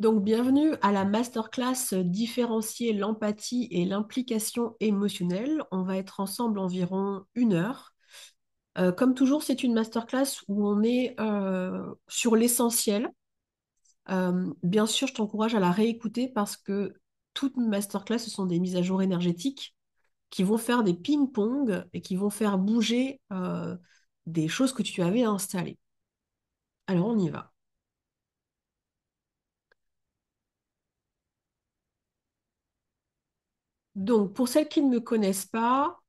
Donc, bienvenue à la masterclass Différencier l'empathie et l'implication émotionnelle. On va être ensemble environ 1 heure. Comme toujours, c'est une masterclass où on est sur l'essentiel. Bien sûr, je t'encourage à la réécouter parce que toutes mes masterclass, ce sont des mises à jour énergétiques qui vont faire des ping-pong et qui vont faire bouger des choses que tu avais installées. Alors, on y va. Donc, pour celles qui ne me connaissent pas,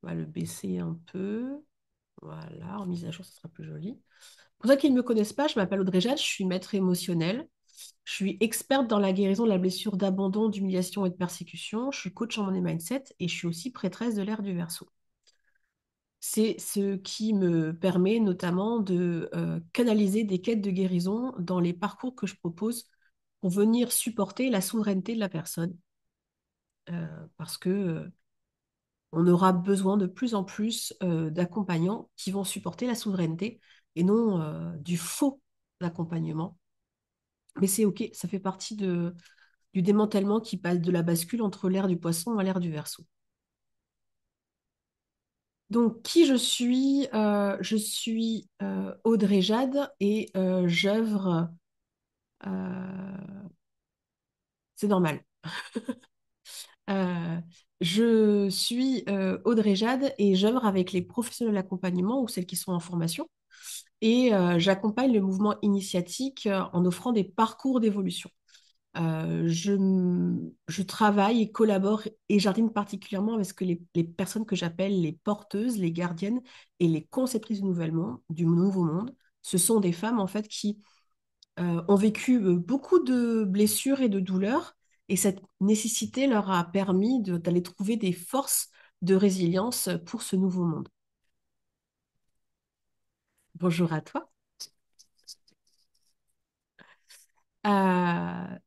on va le baisser un peu. Voilà, en mise à jour, ça sera plus joli. Pour ceux qui ne me connaissent pas, je m'appelle Audrey Jade, je suis maître émotionnel. Je suis experte dans la guérison de la blessure d'abandon, d'humiliation et de persécution. Je suis coach en money mindset et je suis aussi prêtresse de l'ère du Verseau. C'est ce qui me permet notamment de canaliser des quêtes de guérison dans les parcours que je propose pour venir supporter la souveraineté de la personne. Parce que on aura besoin de plus en plus d'accompagnants qui vont supporter la souveraineté et non du faux accompagnement. Mais c'est OK, ça fait partie du démantèlement qui passe de la bascule entre l'ère du poisson à l'ère du Verseau. Donc, qui je suis? Je suis Audrey Jade et j'œuvre. C'est normal. Euh, je suis Audrey Jade et j'œuvre avec les professionnels d'accompagnement ou celles qui sont en formation. Et j'accompagne le mouvement initiatique en offrant des parcours d'évolution. Je travaille et collabore et jardine particulièrement avec les personnes que j'appelle les porteuses, les gardiennes et les conceptrices du nouveau monde. Ce sont des femmes en fait qui ont vécu beaucoup de blessures et de douleurs et cette nécessité leur a permis d'aller trouver des forces de résilience pour ce nouveau monde. Bonjour à toi.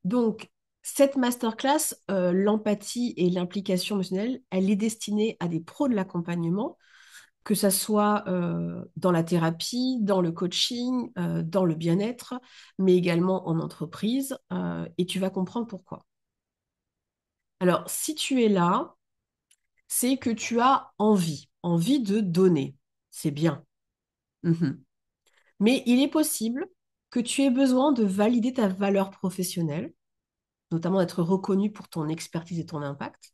Donc, cette masterclass, l'empathie et l'implication émotionnelle, elle est destinée à des pros de l'accompagnement, que ça soit dans la thérapie, dans le coaching, dans le bien-être, mais également en entreprise, et tu vas comprendre pourquoi. Alors, si tu es là, c'est que tu as envie de donner. C'est bien. Mhm. Mais il est possible que tu aies besoin de valider ta valeur professionnelle, notamment d'être reconnu pour ton expertise et ton impact.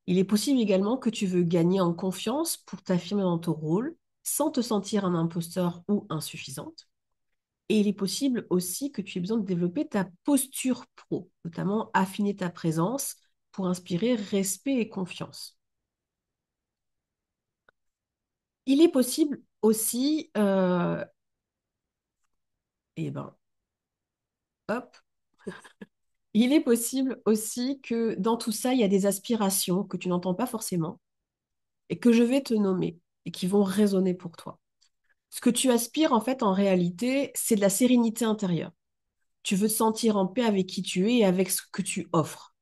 Il est possible également que tu veux gagner en confiance pour t'affirmer dans ton rôle sans te sentir un imposteur ou insuffisante. Et il est possible aussi que tu aies besoin de développer ta posture pro, notamment affiner ta présence pour inspirer respect et confiance. Il est possible aussi, eh ben, hop, il est possible aussi que dans tout ça, il y a des aspirations que tu n'entends pas forcément et que je vais te nommer et qui vont résonner pour toi. Ce que tu aspires, en fait, en réalité, c'est de la sérénité intérieure. Tu veux te sentir en paix avec qui tu es et avec ce que tu offres.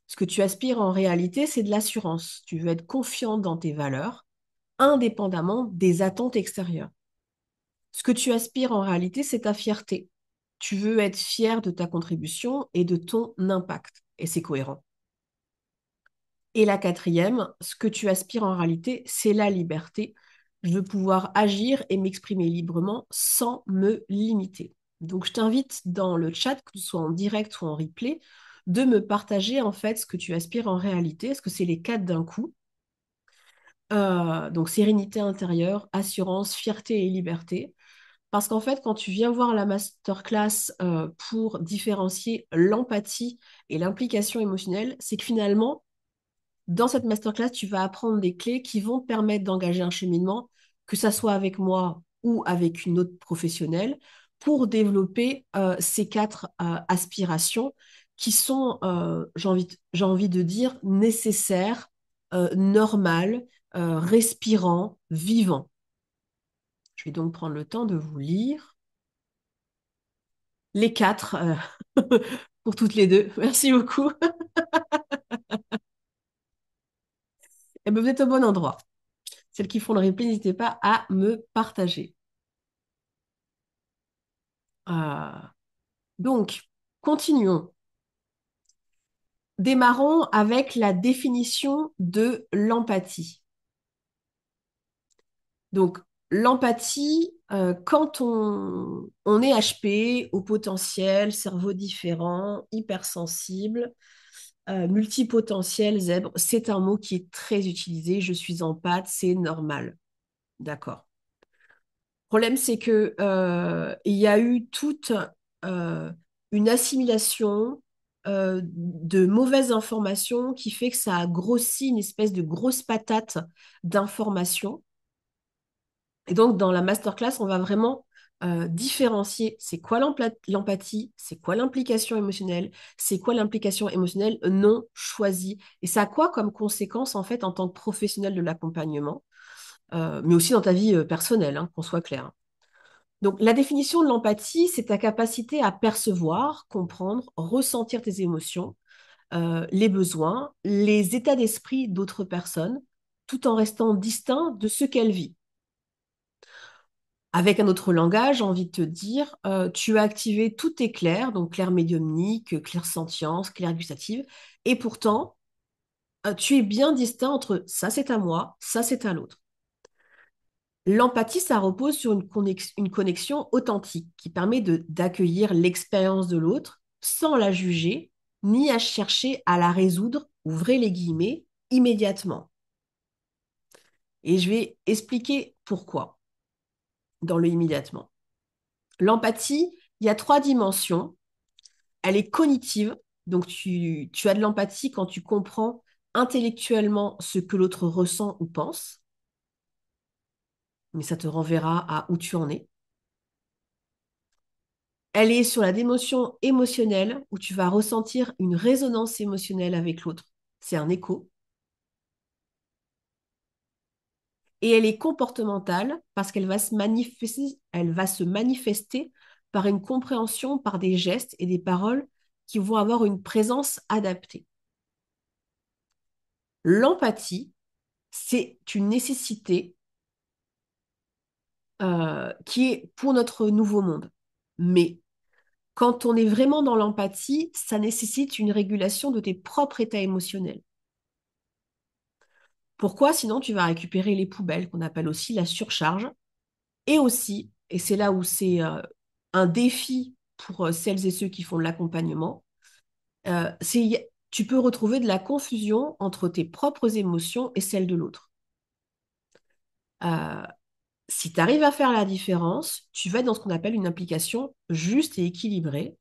Ce que tu aspires en réalité, c'est de l'assurance. Tu veux être confiant dans tes valeurs, indépendamment des attentes extérieures. Ce que tu aspires en réalité, c'est ta fierté. Tu veux être fier de ta contribution et de ton impact. Et c'est cohérent. Et la quatrième, ce que tu aspires en réalité, c'est la liberté. Je veux pouvoir agir et m'exprimer librement sans me limiter. Donc, je t'invite dans le chat, que ce soit en direct ou en replay, de me partager en fait ce que tu aspires en réalité. Est-ce que c'est les quatre d'un coup? Donc, sérénité intérieure, assurance, fierté et liberté. Parce qu'en fait, quand tu viens voir la masterclass pour différencier l'empathie et l'implication émotionnelle, c'est que finalement, dans cette masterclass, tu vas apprendre des clés qui vont te permettre d'engager un cheminement, que ça soit avec moi ou avec une autre professionnelle, pour développer ces quatre aspirations qui sont, j'ai envie de dire, nécessaires, normales, respirant, vivant. Je vais donc prendre le temps de vous lire les quatre pour toutes les deux. Merci beaucoup. Et bien, vous êtes au bon endroit. Celles qui font le replay, n'hésitez pas à me partager. Ah. Donc, continuons. Démarrons avec la définition de l'empathie. Donc, l'empathie, quand on est HP, au potentiel, cerveau différent, hypersensible, multipotentiel, zèbre, c'est un mot qui est très utilisé. Je suis empathe, c'est normal. D'accord. Le problème, c'est que il y a eu toute euh, une assimilation de mauvaises informations qui fait que ça a grossi une espèce de grosse patate d'informations. Et donc, dans la masterclass, on va vraiment différencier c'est quoi l'empathie, c'est quoi l'implication émotionnelle, c'est quoi l'implication émotionnelle non choisie. Et ça a quoi comme conséquence, en fait, en tant que professionnel de l'accompagnement, mais aussi dans ta vie personnelle, hein, qu'on soit clair. Donc, la définition de l'empathie, c'est ta capacité à percevoir, comprendre, ressentir tes émotions, les besoins, les états d'esprit d'autres personnes, tout en restant distinct de ce qu'elles vivent. Avec un autre langage, j'ai envie de te dire, tu as activé tous tes clairs, donc clair médiumnique, clair sentience, clair gustative, et pourtant, tu es bien distinct entre ça c'est à moi, ça c'est à l'autre. L'empathie, ça repose sur une connexion authentique qui permet d'accueillir l'expérience de l'autre sans la juger, ni à chercher à la résoudre, ouvrez les guillemets, immédiatement. Et je vais expliquer pourquoi dans le immédiatement. L'empathie, il y a trois dimensions. Elle est cognitive, donc tu as de l'empathie quand tu comprends intellectuellement ce que l'autre ressent ou pense, mais ça te renverra à où tu en es. Elle est sur la dimension émotionnelle, où tu vas ressentir une résonance émotionnelle avec l'autre. C'est un écho. Et elle est comportementale parce qu'elle va se manifester par une compréhension, par des gestes et des paroles qui vont avoir une présence adaptée. L'empathie, c'est une nécessité qui est pour notre nouveau monde. Mais quand on est vraiment dans l'empathie, ça nécessite une régulation de tes propres états émotionnels. Pourquoi? Sinon, tu vas récupérer les poubelles, qu'on appelle aussi la surcharge. Et aussi, et c'est là où c'est un défi pour celles et ceux qui font de l'accompagnement, tu peux retrouver de la confusion entre tes propres émotions et celles de l'autre. Euh, Si tu arrives à faire la différence, tu vas être dans ce qu'on appelle une implication juste et équilibrée.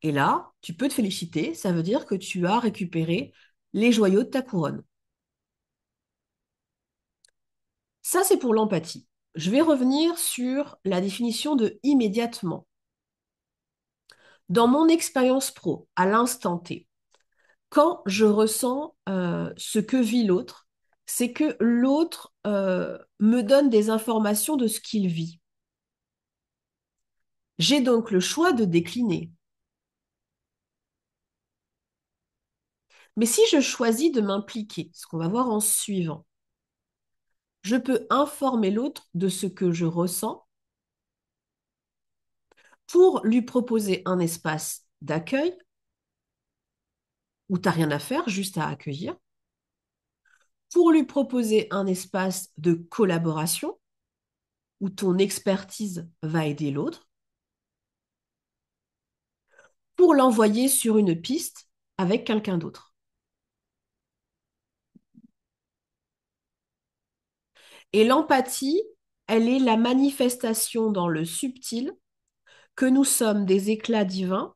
Et là, tu peux te féliciter, ça veut dire que tu as récupéré les joyaux de ta couronne. Ça, c'est pour l'empathie. Je vais revenir sur la définition de immédiatement. Dans mon expérience pro, à l'instant T, quand je ressens ce que vit l'autre, c'est que l'autre me donne des informations de ce qu'il vit. J'ai donc le choix de décliner. Mais si je choisis de m'impliquer, ce qu'on va voir en suivant, je peux informer l'autre de ce que je ressens pour lui proposer un espace d'accueil où tu n'as rien à faire, juste à accueillir, pour lui proposer un espace de collaboration où ton expertise va aider l'autre, pour l'envoyer sur une piste avec quelqu'un d'autre. Et l'empathie, elle est la manifestation dans le subtil que nous sommes des éclats divins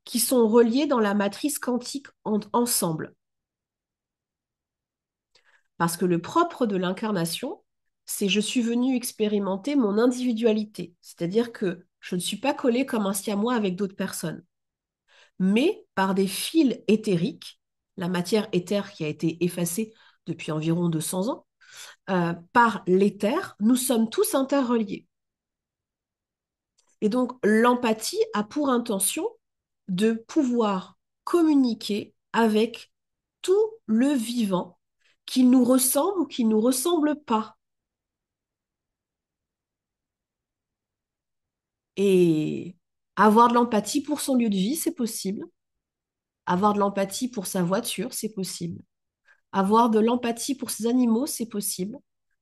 qui sont reliés dans la matrice quantique ensemble. Parce que le propre de l'incarnation, c'est je suis venu expérimenter mon individualité, c'est-à-dire que je ne suis pas collée comme un siamois avec d'autres personnes, mais par des fils éthériques, la matière éthère qui a été effacée depuis environ 200 ans, par l'éther, nous sommes tous interreliés. Et donc l'empathie a pour intention de pouvoir communiquer avec tout le vivant, qu'il nous ressemble ou qu'il ne nous ressemble pas. Et Avoir de l'empathie pour son lieu de vie, c'est possible. Avoir de l'empathie pour sa voiture, c'est possible. Avoir de l'empathie pour ses animaux, c'est possible.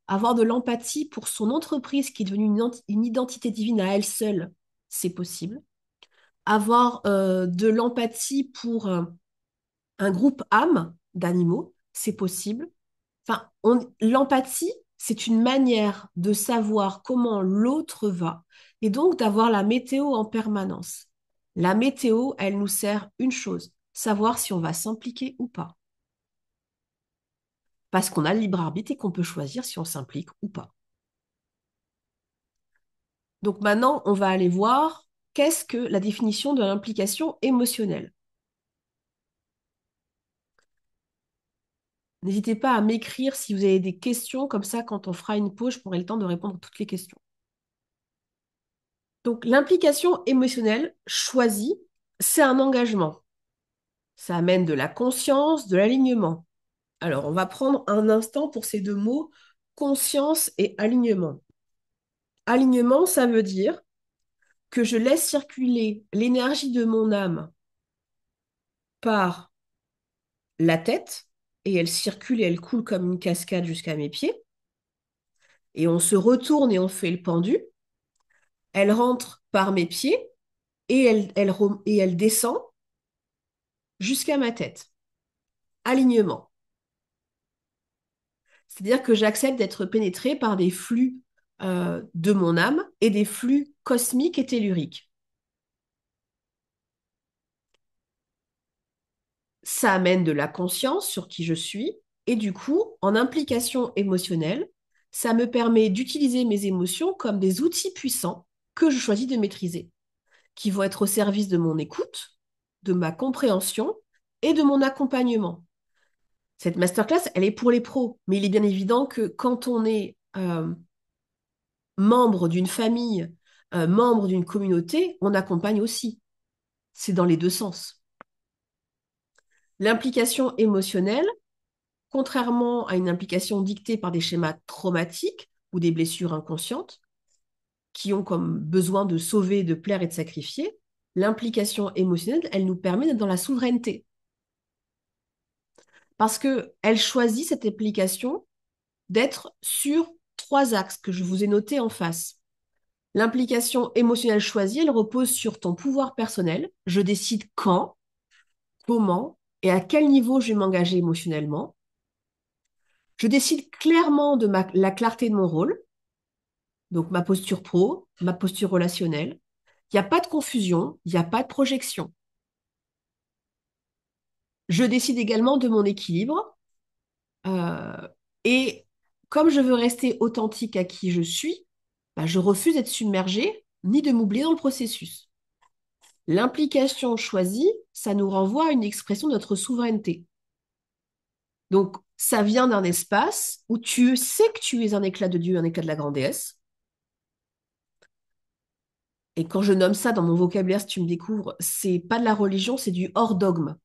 Avoir de l'empathie pour son entreprise qui est devenue une identité divine à elle seule, c'est possible. Avoir de l'empathie pour un groupe âme d'animaux, c'est possible. Enfin, l'empathie, c'est une manière de savoir comment l'autre va et donc d'avoir la météo en permanence. La météo, elle nous sert une chose, savoir si on va s'impliquer ou pas. Parce qu'on a le libre arbitre et qu'on peut choisir si on s'implique ou pas. Donc maintenant, on va aller voir qu'est-ce que la définition de l'implication émotionnelle. N'hésitez pas à m'écrire si vous avez des questions, comme ça, quand on fera une pause, je prendrai le temps de répondre à toutes les questions. Donc, l'implication émotionnelle choisie, c'est un engagement. Ça amène de la conscience, de l'alignement. Alors, on va prendre un instant pour ces deux mots, conscience et alignement. Alignement, ça veut dire que je laisse circuler l'énergie de mon âme par la tête, et elle circule et elle coule comme une cascade jusqu'à mes pieds, et on se retourne et on fait le pendu. Elle rentre par mes pieds et elle descend jusqu'à ma tête. Alignement. C'est-à-dire que j'accepte d'être pénétrée par des flux de mon âme et des flux cosmiques et telluriques. Ça amène de la conscience sur qui je suis et du coup, en implication émotionnelle, ça me permet d'utiliser mes émotions comme des outils puissants que je choisis de maîtriser, qui vont être au service de mon écoute, de ma compréhension et de mon accompagnement. Cette masterclass, elle est pour les pros, mais il est bien évident que quand on est membre d'une famille, membre d'une communauté, on accompagne aussi. C'est dans les deux sens. L'implication émotionnelle, contrairement à une implication dictée par des schémas traumatiques ou des blessures inconscientes, qui ont comme besoin de sauver, de plaire et de sacrifier, l'implication émotionnelle, elle nous permet d'être dans la souveraineté. Parce qu'elle choisit cette implication d'être sur trois axes que je vous ai notés en face. L'implication émotionnelle choisie, elle repose sur ton pouvoir personnel. Je décide quand, comment et à quel niveau je vais m'engager émotionnellement. Je décide clairement de la clarté de mon rôle, donc ma posture pro, ma posture relationnelle. Il n'y a pas de confusion, il n'y a pas de projection. Je décide également de mon équilibre euh, et comme je veux rester authentique à qui je suis, bah, je refuse d'être submergée ni de m'oublier dans le processus. L'implication choisie, ça nous renvoie à une expression de notre souveraineté. Donc, ça vient d'un espace où tu sais que tu es un éclat de Dieu, un éclat de la grande déesse. Et quand je nomme ça dans mon vocabulaire, si tu me découvres, c'est pas de la religion, c'est du hors dogme.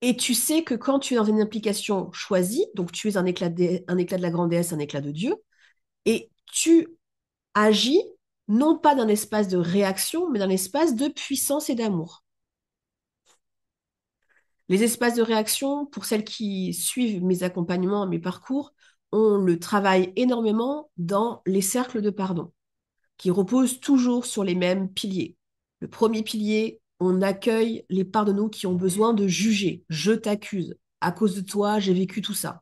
Et tu sais que quand tu es dans une implication choisie, donc tu es un éclat de la grande déesse, un éclat de Dieu, et tu agis non pas d'un espace de réaction, mais d'un espace de puissance et d'amour. Les espaces de réaction, pour celles qui suivent mes accompagnements, mes parcours, on le travaille énormément dans les cercles de pardon, qui reposent toujours sur les mêmes piliers. Le premier pilier, on accueille les parts de nous qui ont besoin de juger. Je t'accuse. À cause de toi, j'ai vécu tout ça.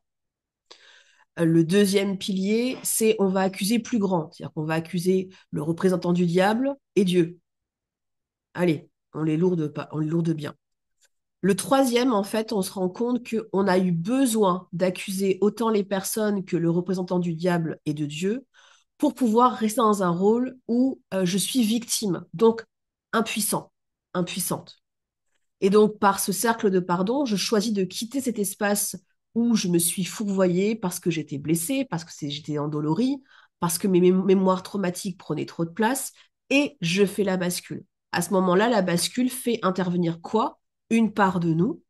Le deuxième pilier, c'est on va accuser plus grand. C'est-à-dire qu'on va accuser le représentant du diable et Dieu. Allez, on les lourde bien. Le troisième, en fait, on se rend compte qu'on a eu besoin d'accuser autant les personnes que le représentant du diable et de Dieu pour pouvoir rester dans un rôle où je suis victime, donc impuissant, impuissante. Et donc, par ce cercle de pardon, je choisis de quitter cet espace où je me suis fourvoyée parce que j'étais blessée, parce que j'étais endolorie, parce que mes mémoires traumatiques prenaient trop de place, et je fais la bascule. À ce moment-là, la bascule fait intervenir quoi? Une part de nous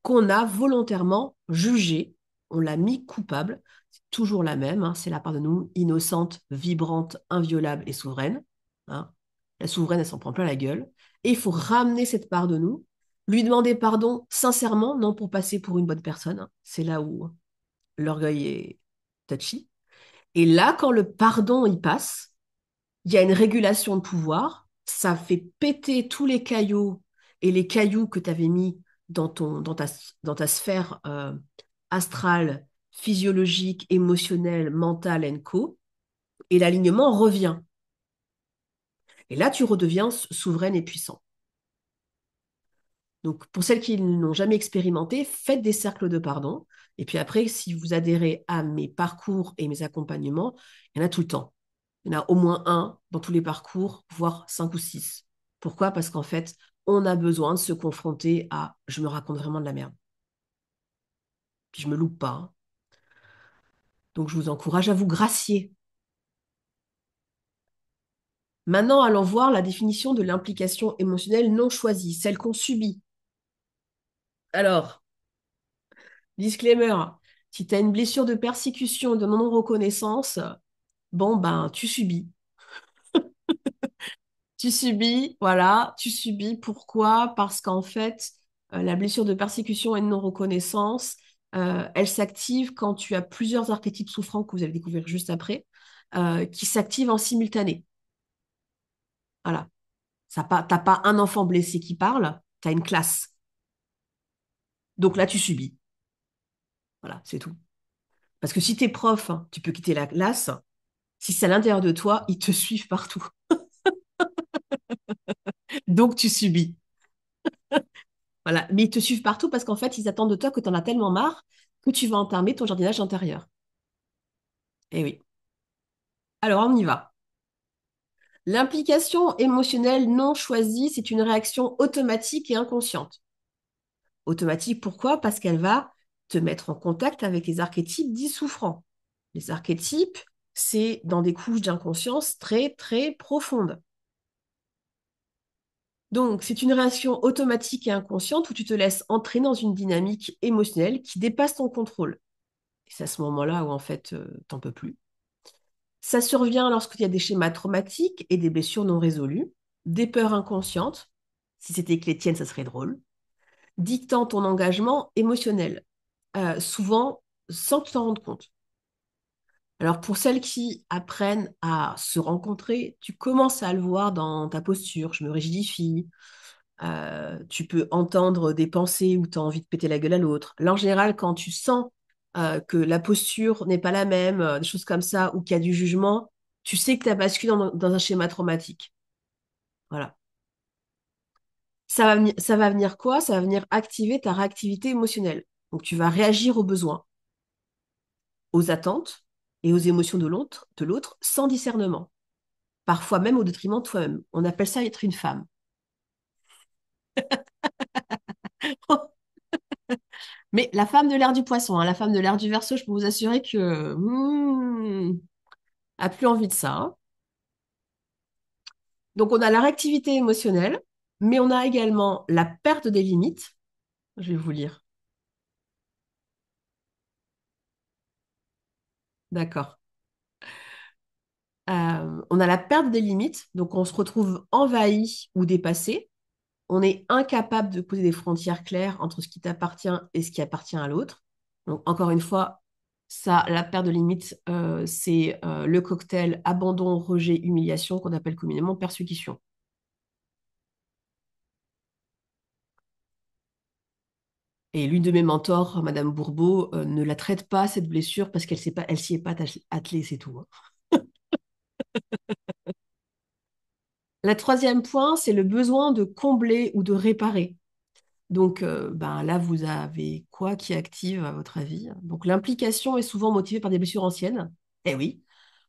qu'on a volontairement jugée, on l'a mis coupable, c'est toujours la même, hein, c'est la part de nous innocente, vibrante, inviolable et souveraine. Hein. La souveraine, elle s'en prend plein la gueule. Et il faut ramener cette part de nous, lui demander pardon sincèrement, non pour passer pour une bonne personne, hein. C'est là où l'orgueil est touchy. Et là, quand le pardon y passe, il y a une régulation de pouvoir, ça fait péter tous les cailloux et les cailloux que tu avais mis dans ta sphère astrale, physiologique, émotionnelle, mentale, co. Et l'alignement revient. Et là, tu redeviens souveraine et puissant. Donc, pour celles qui n'ont jamais expérimenté, faites des cercles de pardon. Et puis après, si vous adhérez à mes parcours et mes accompagnements, il y en a tout le temps. Il y en a au moins un dans tous les parcours, voire cinq ou six. Pourquoi? Parce qu'en fait, on a besoin de se confronter à je me raconte vraiment de la merde. Puis je me loupe pas, hein. Donc, je vous encourage à vous gracier. Maintenant, allons voir la définition de l'implication émotionnelle non choisie, celle qu'on subit. Alors, disclaimer, si tu as une blessure de persécution, de non-reconnaissance, bon, ben, tu subis. Tu subis, voilà, tu subis. Pourquoi? Parce qu'en fait, la blessure de persécution et de non-reconnaissance, elle s'active quand tu as plusieurs archétypes souffrants que vous allez découvrir juste après, qui s'activent en simultané. Voilà. T'as pas un enfant blessé qui parle, tu as une classe. Donc là, tu subis. Voilà, c'est tout. Parce que si tu es prof, hein, tu peux quitter la classe. Si c'est à l'intérieur de toi, ils te suivent partout. Donc tu subis. Voilà. Mais ils te suivent partout parce qu'en fait, ils attendent de toi que tu en as tellement marre que tu vas entamer ton jardinage intérieur. Eh oui. Alors, on y va. L'implication émotionnelle non choisie, c'est une réaction automatique et inconsciente. Automatique, pourquoi? Parce qu'elle va te mettre en contact avec les archétypes dits souffrants. Les archétypes, c'est dans des couches d'inconscience très, très profondes. Donc, c'est une réaction automatique et inconsciente où tu te laisses entrer dans une dynamique émotionnelle qui dépasse ton contrôle. Et c'est à ce moment-là où, en fait, t'en peux plus. Ça survient lorsqu'il y a des schémas traumatiques et des blessures non résolues, des peurs inconscientes, si c'était que les tiennes, ça serait drôle, dictant ton engagement émotionnel, souvent sans que tu t'en rendes compte. Alors pour celles qui apprennent à se rencontrer, tu commences à le voir dans ta posture, je me rigidifie, tu peux entendre des pensées où tu as envie de péter la gueule à l'autre. Là, en général, quand tu sens que la posture n'est pas la même, des choses comme ça, ou qu'il y a du jugement, tu sais que tu as basculé dans un schéma traumatique. Voilà. Ça va venir quoi? Ça va venir activer ta réactivité émotionnelle. Donc, tu vas réagir aux besoins, aux attentes et aux émotions de l'autre sans discernement. Parfois même au détriment de toi-même. On appelle ça être une femme. Mais la femme de l'air du poisson, hein, la femme de l'air du Verseau, je peux vous assurer que a plus envie de ça, hein. Donc on a la réactivité émotionnelle, mais on a également la perte des limites. Je vais vous lire. D'accord. On a la perte des limites, donc on se retrouve envahi ou dépassé. On est incapable de poser des frontières claires entre ce qui t'appartient et ce qui appartient à l'autre. Donc encore une fois, ça, la perte de limites, c'est le cocktail abandon, rejet, humiliation qu'on appelle communément persécution. Et l'une de mes mentors, Madame Bourbeau, ne la traite pas, cette blessure, parce qu'elle sait pas, elle s'y est pas attelée, c'est tout, hein. La troisième point, c'est le besoin de combler ou de réparer. Donc, ben, là, vous avez quoi qui active, à votre avis? Donc, l'implication est souvent motivée par des blessures anciennes. Eh oui,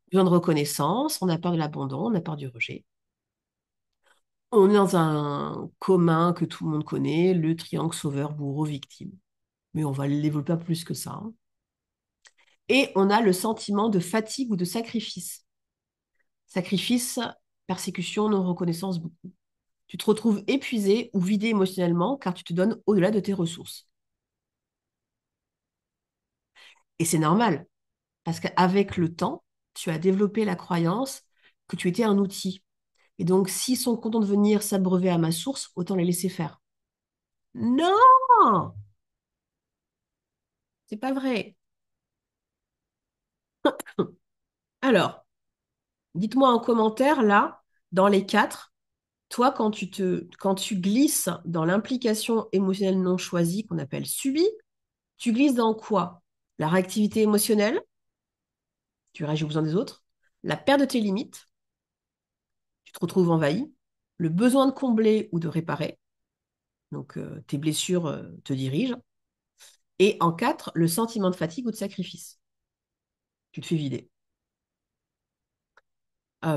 besoin de reconnaissance, on a peur de l'abandon, on a peur du rejet. On est dans un commun que tout le monde connaît, le triangle sauveur, bourreau, victime. Mais on va le développer pas plus que ça, hein. Et on a le sentiment de fatigue ou de sacrifice. Sacrifice, persécution, non-reconnaissance, beaucoup. Tu te retrouves épuisé ou vidé émotionnellement car tu te donnes au-delà de tes ressources. Et c'est normal, parce qu'avec le temps, tu as développé la croyance que tu étais un outil. Et donc, s'ils sont contents de venir s'abreuver à ma source, autant les laisser faire. Non, c'est pas vrai. Alors, dites-moi en commentaire, là, dans les quatre, toi, quand tu glisses dans l'implication émotionnelle non choisie, qu'on appelle subie, tu glisses dans quoi? La réactivité émotionnelle, tu réagis aux besoins des autres, la perte de tes limites, tu te retrouves envahi, le besoin de combler ou de réparer, donc tes blessures te dirigent, et en quatre, le sentiment de fatigue ou de sacrifice. Tu te fais vider.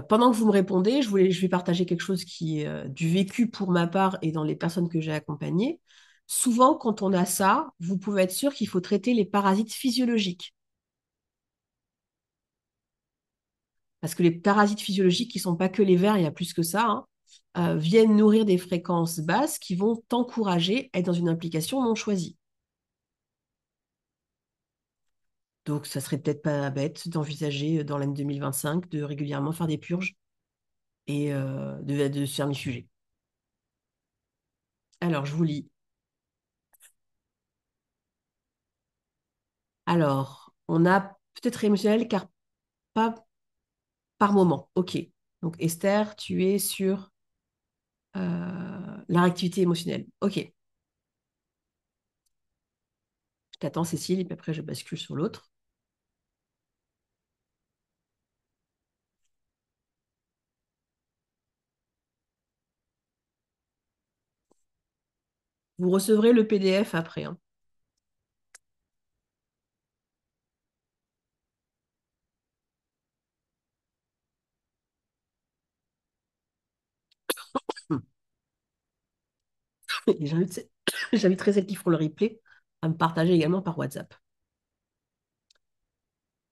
Pendant que vous me répondez, je vais partager quelque chose qui est du vécu pour ma part et dans les personnes que j'ai accompagnées. Souvent, quand on a ça, vous pouvez être sûr qu'il faut traiter les parasites physiologiques. Parce que les parasites physiologiques, qui ne sont pas que les vers, il y a plus que ça, hein, viennent nourrir des fréquences basses qui vont t'encourager à être dans une implication non choisie. Donc, ça serait peut-être pas bête d'envisager dans l'année 2025 de régulièrement faire des purges et de se faire sujet. Alors, je vous lis. Alors, on a peut-être émotionnel car pas par moment. Ok. Donc, Esther, tu es sur la réactivité émotionnelle. Ok. Je t'attends, Cécile, et puis après, je bascule sur l'autre. Vous recevrez le PDF après, hein. Et j'inviterai celles qui feront le replay à me partager également par WhatsApp.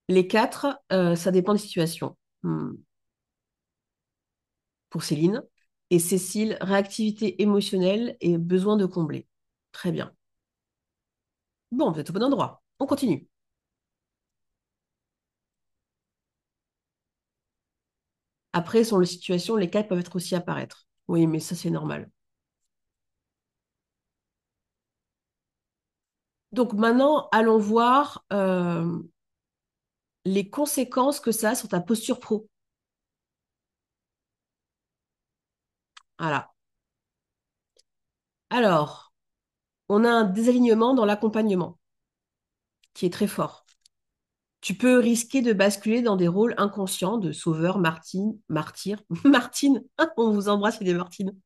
Les quatre, ça dépend des situations. Pour Céline. Et Cécile, réactivité émotionnelle et besoin de combler. Très bien. Bon, vous êtes au bon endroit. On continue. Après, selon les situations, les quatre peuvent être aussi apparaître. Oui, mais ça, c'est normal. Donc maintenant, allons voir les conséquences que ça a sur ta posture pro. Voilà. Alors, on a un désalignement dans l'accompagnement qui est très fort. Tu peux risquer de basculer dans des rôles inconscients de sauveur, Martine, martyr. Martine, on vous embrasse, il est Martine.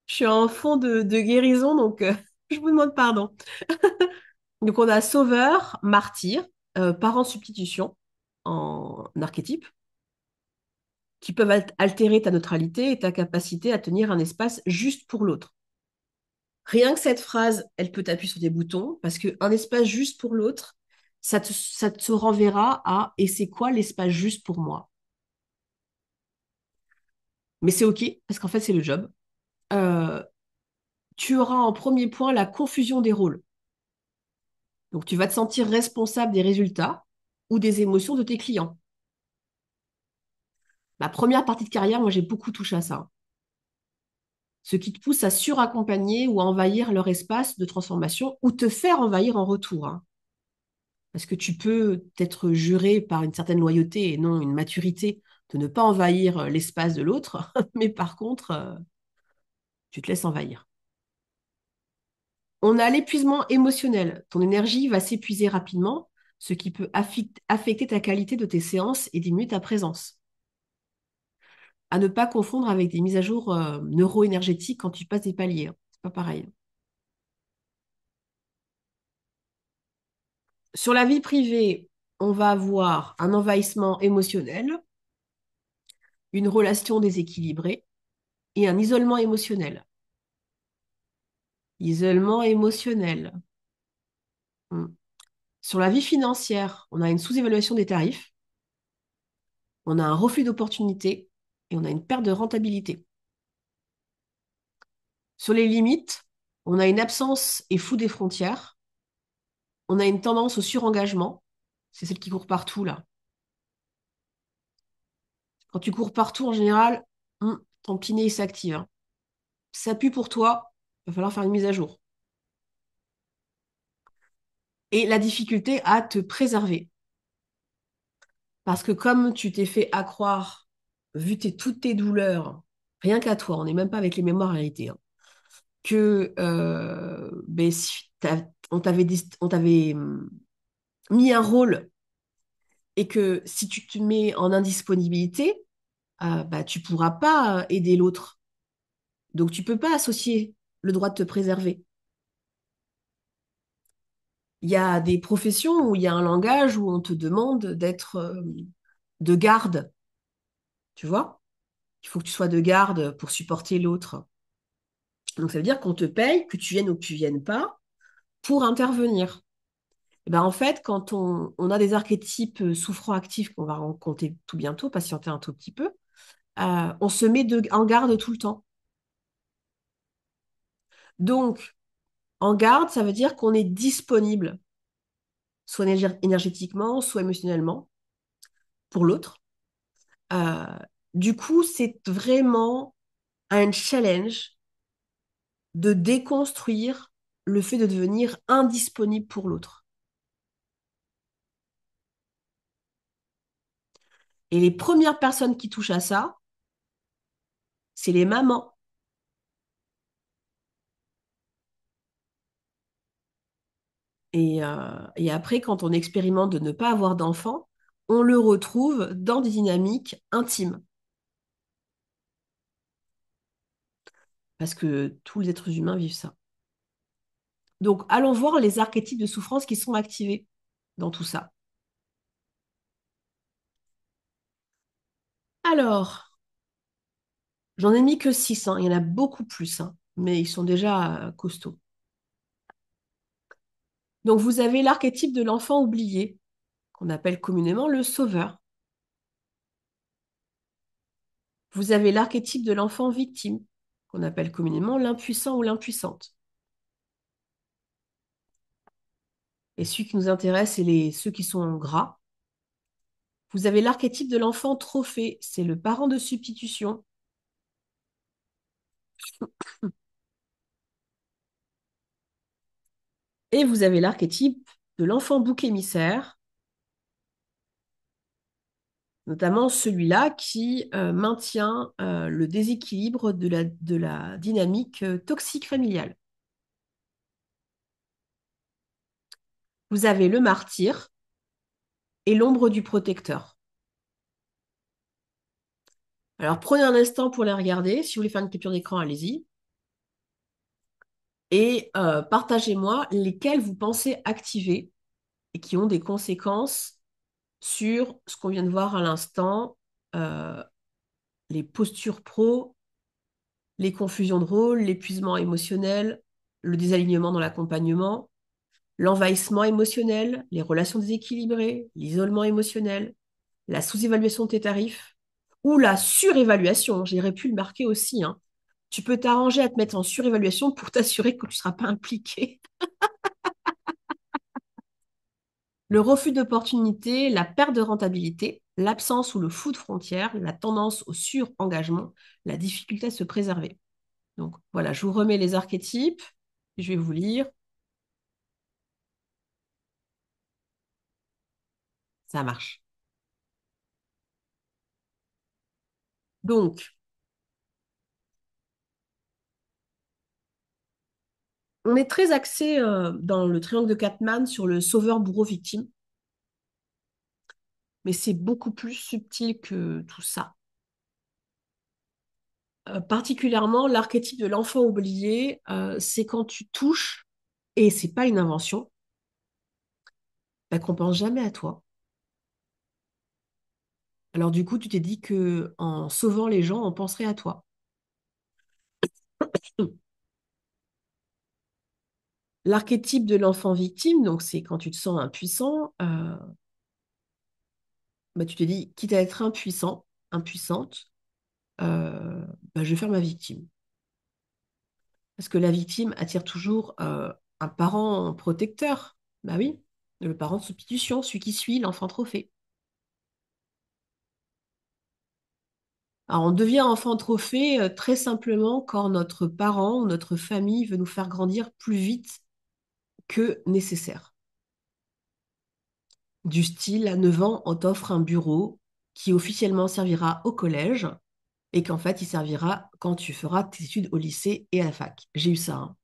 Je suis en fond de guérison, donc je vous demande pardon. Donc on a sauveur, martyr, parent de substitution en archétype, qui peuvent altérer ta neutralité et ta capacité à tenir un espace juste pour l'autre. Rien que cette phrase, elle peut t'appuyer sur des boutons, parce qu'un espace juste pour l'autre, ça te renverra à et c'est quoi l'espace juste pour moi? Mais c'est OK, parce qu'en fait, c'est le job. Euh, Tu auras en premier point la confusion des rôles. Donc, tu vas te sentir responsable des résultats ou des émotions de tes clients. Ma première partie de carrière, moi, j'ai beaucoup touché à ça. Ce qui te pousse à suraccompagner ou à envahir leur espace de transformation ou te faire envahir en retour, hein. Parce que tu peux être juré par une certaine loyauté et non une maturité de ne pas envahir l'espace de l'autre, mais par contre, tu te laisses envahir. On a l'épuisement émotionnel. Ton énergie va s'épuiser rapidement, ce qui peut affecter ta qualité de tes séances et diminuer ta présence. À ne pas confondre avec des mises à jour neuro-énergétiques quand tu passes des paliers, hein. C'est pas pareil. Sur la vie privée, on va avoir un envahissement émotionnel, une relation déséquilibrée et un isolement émotionnel. Isolement émotionnel. Hmm. Sur la vie financière, on a une sous-évaluation des tarifs, on a un reflux d'opportunités et on a une perte de rentabilité. Sur les limites, on a une absence et flou des frontières, on a une tendance au surengagement, c'est celle qui court partout là. Quand tu cours partout, en général, ton kiné il s'active, hein. Ça pue pour toi, il va falloir faire une mise à jour. Et la difficulté à te préserver. Parce que comme tu t'es fait accroire, vu toutes tes douleurs, rien qu'à toi, on n'est même pas avec les mémoires en réalité, hein, que ben, si on t'avait mis un rôle et que si tu te mets en indisponibilité, bah, tu pourras pas aider l'autre. Donc tu peux pas associer le droit de te préserver. Il y a des professions où il y a un langage où on te demande d'être de garde, tu vois? Il faut que tu sois de garde pour supporter l'autre. Donc ça veut dire qu'on te paye, que tu viennes ou que tu viennes pas, pour intervenir. Et ben en fait, quand on a des archétypes souffrants actifs qu'on va rencontrer tout bientôt, patienter un tout petit peu, on se met en garde tout le temps. Donc, en garde, ça veut dire qu'on est disponible, soit énergétiquement, soit émotionnellement, pour l'autre. Euh, du coup, c'est vraiment un challenge de déconstruire le fait de devenir indisponible pour l'autre. Et les premières personnes qui touchent à ça, c'est les mamans. Et après, quand on expérimente de ne pas avoir d'enfant, on le retrouve dans des dynamiques intimes. Parce que tous les êtres humains vivent ça. Donc, allons voir les archétypes de souffrance qui sont activés dans tout ça. Alors, j'en ai mis que 6, hein. Il y en a beaucoup plus, hein, mais ils sont déjà costauds. Donc, vous avez l'archétype de l'enfant oublié, qu'on appelle communément le sauveur. Vous avez l'archétype de l'enfant victime, qu'on appelle communément l'impuissant ou l'impuissante. Et celui qui nous intéresse, c'est ceux qui sont en gras. Vous avez l'archétype de l'enfant trophée, c'est le parent de substitution. Et vous avez l'archétype de l'enfant bouc émissaire, notamment celui-là qui maintient le déséquilibre de la dynamique toxique familiale. Vous avez le martyr et l'ombre du protecteur. Alors prenez un instant pour les regarder. Si vous voulez faire une capture d'écran, allez-y. Et partagez-moi lesquels vous pensez activer et qui ont des conséquences sur ce qu'on vient de voir à l'instant, euh, les postures pro, les confusions de rôle, l'épuisement émotionnel, le désalignement dans l'accompagnement, l'envahissement émotionnel, les relations déséquilibrées, l'isolement émotionnel, la sous-évaluation de tes tarifs ou la surévaluation. J'aurais pu le marquer aussi, hein. Tu peux t'arranger à te mettre en surévaluation pour t'assurer que tu ne seras pas impliqué. Le refus d'opportunité, la perte de rentabilité, l'absence ou le flou de frontières, la tendance au surengagement, la difficulté à se préserver. Donc voilà, je vous remets les archétypes. Je vais vous lire. Ça marche. Donc, on est très axé dans le triangle de Catman sur le sauveur bourreau victime, mais c'est beaucoup plus subtil que tout ça. Particulièrement, l'archétype de l'enfant oublié, c'est quand tu touches, et c'est pas une invention, bah, qu'on pense jamais à toi. Alors du coup, tu t'es dit que en sauvant les gens, on penserait à toi. L'archétype de l'enfant victime, donc c'est quand tu te sens impuissant, bah, tu te dis, quitte à être impuissant, impuissante, bah, je vais faire ma victime. Parce que la victime attire toujours un parent protecteur. Bah oui, le parent de substitution, celui qui suit l'enfant trophée. Alors, on devient enfant trophée très simplement quand notre parent ou notre famille veut nous faire grandir plus vite que nécessaire. Du style, à 9 ans, on t'offre un bureau qui officiellement servira au collège et qu'en fait, il servira quand tu feras tes études au lycée et à la fac. J'ai eu ça, hein.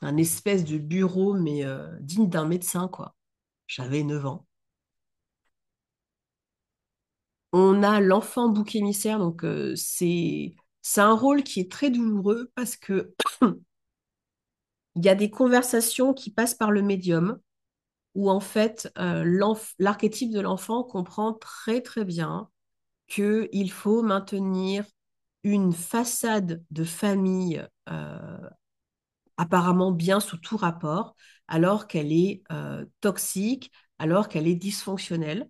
Un espèce de bureau, mais digne d'un médecin, quoi. J'avais 9 ans. On a l'enfant bouc émissaire, donc c'est un rôle qui est très douloureux parce que il y a des conversations qui passent par le médium où en fait l'archétype de l'enfant comprend très très bien qu'il faut maintenir une façade de famille apparemment bien sous tout rapport, alors qu'elle est toxique, alors qu'elle est dysfonctionnelle.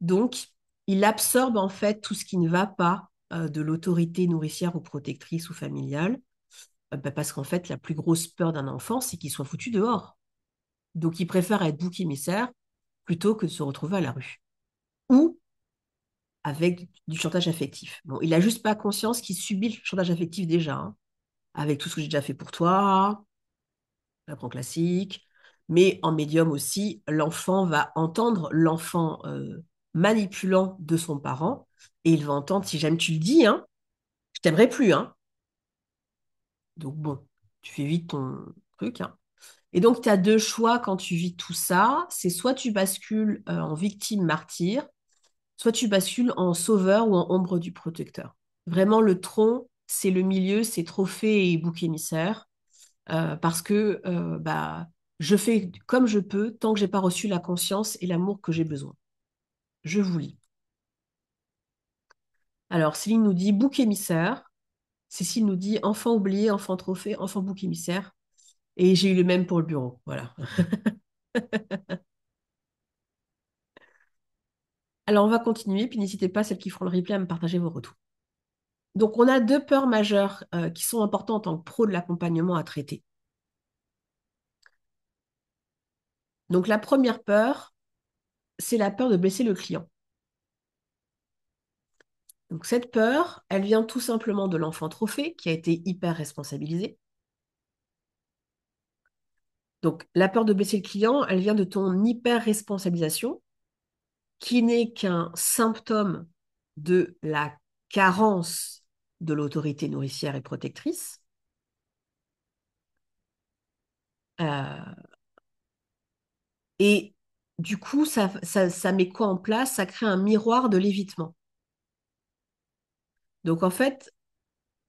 Donc, il absorbe en fait tout ce qui ne va pas de l'autorité nourricière ou protectrice ou familiale, parce qu'en fait, la plus grosse peur d'un enfant, c'est qu'il soit foutu dehors. Donc, il préfère être bouc émissaire plutôt que de se retrouver à la rue. Ou avec du chantage affectif. Bon, il n'a juste pas conscience qu'il subit le chantage affectif déjà, hein, avec tout ce que j'ai déjà fait pour toi, la prend classique. Mais en médium aussi, l'enfant va entendre l'enfant manipulant de son parent et il va entendre si jamais tu le dis, hein, je t'aimerais plus, hein. Donc bon, tu fais vite ton truc, hein. Et donc, tu as deux choix quand tu vis tout ça. C'est soit tu bascules en victime martyr, soit tu bascules en sauveur ou en ombre du protecteur. Vraiment, le tronc, c'est le milieu, c'est trophée et bouc émissaire, parce que bah, je fais comme je peux tant que j'ai pas reçu la conscience et l'amour que j'ai besoin. Je vous lis. Alors, Céline nous dit bouc émissaire. Cécile nous dit enfant oublié, enfant trophée, enfant bouc émissaire. Et j'ai eu le même pour le bureau. Voilà. Alors, on va continuer, puis n'hésitez pas, celles qui feront le replay, à me partager vos retours. Donc, on a deux peurs majeures qui sont importantes en tant que pro de l'accompagnement à traiter. Donc, la première peur, c'est la peur de blesser le client. Donc, cette peur, elle vient tout simplement de l'enfant trophée qui a été hyper responsabilisé. Donc, la peur de blesser le client, elle vient de ton hyper responsabilisation qui n'est qu'un symptôme de la carence de l'autorité nourricière et protectrice. Euh, et du coup, ça met quoi en place? Ça crée un miroir de l'évitement. Donc, en fait,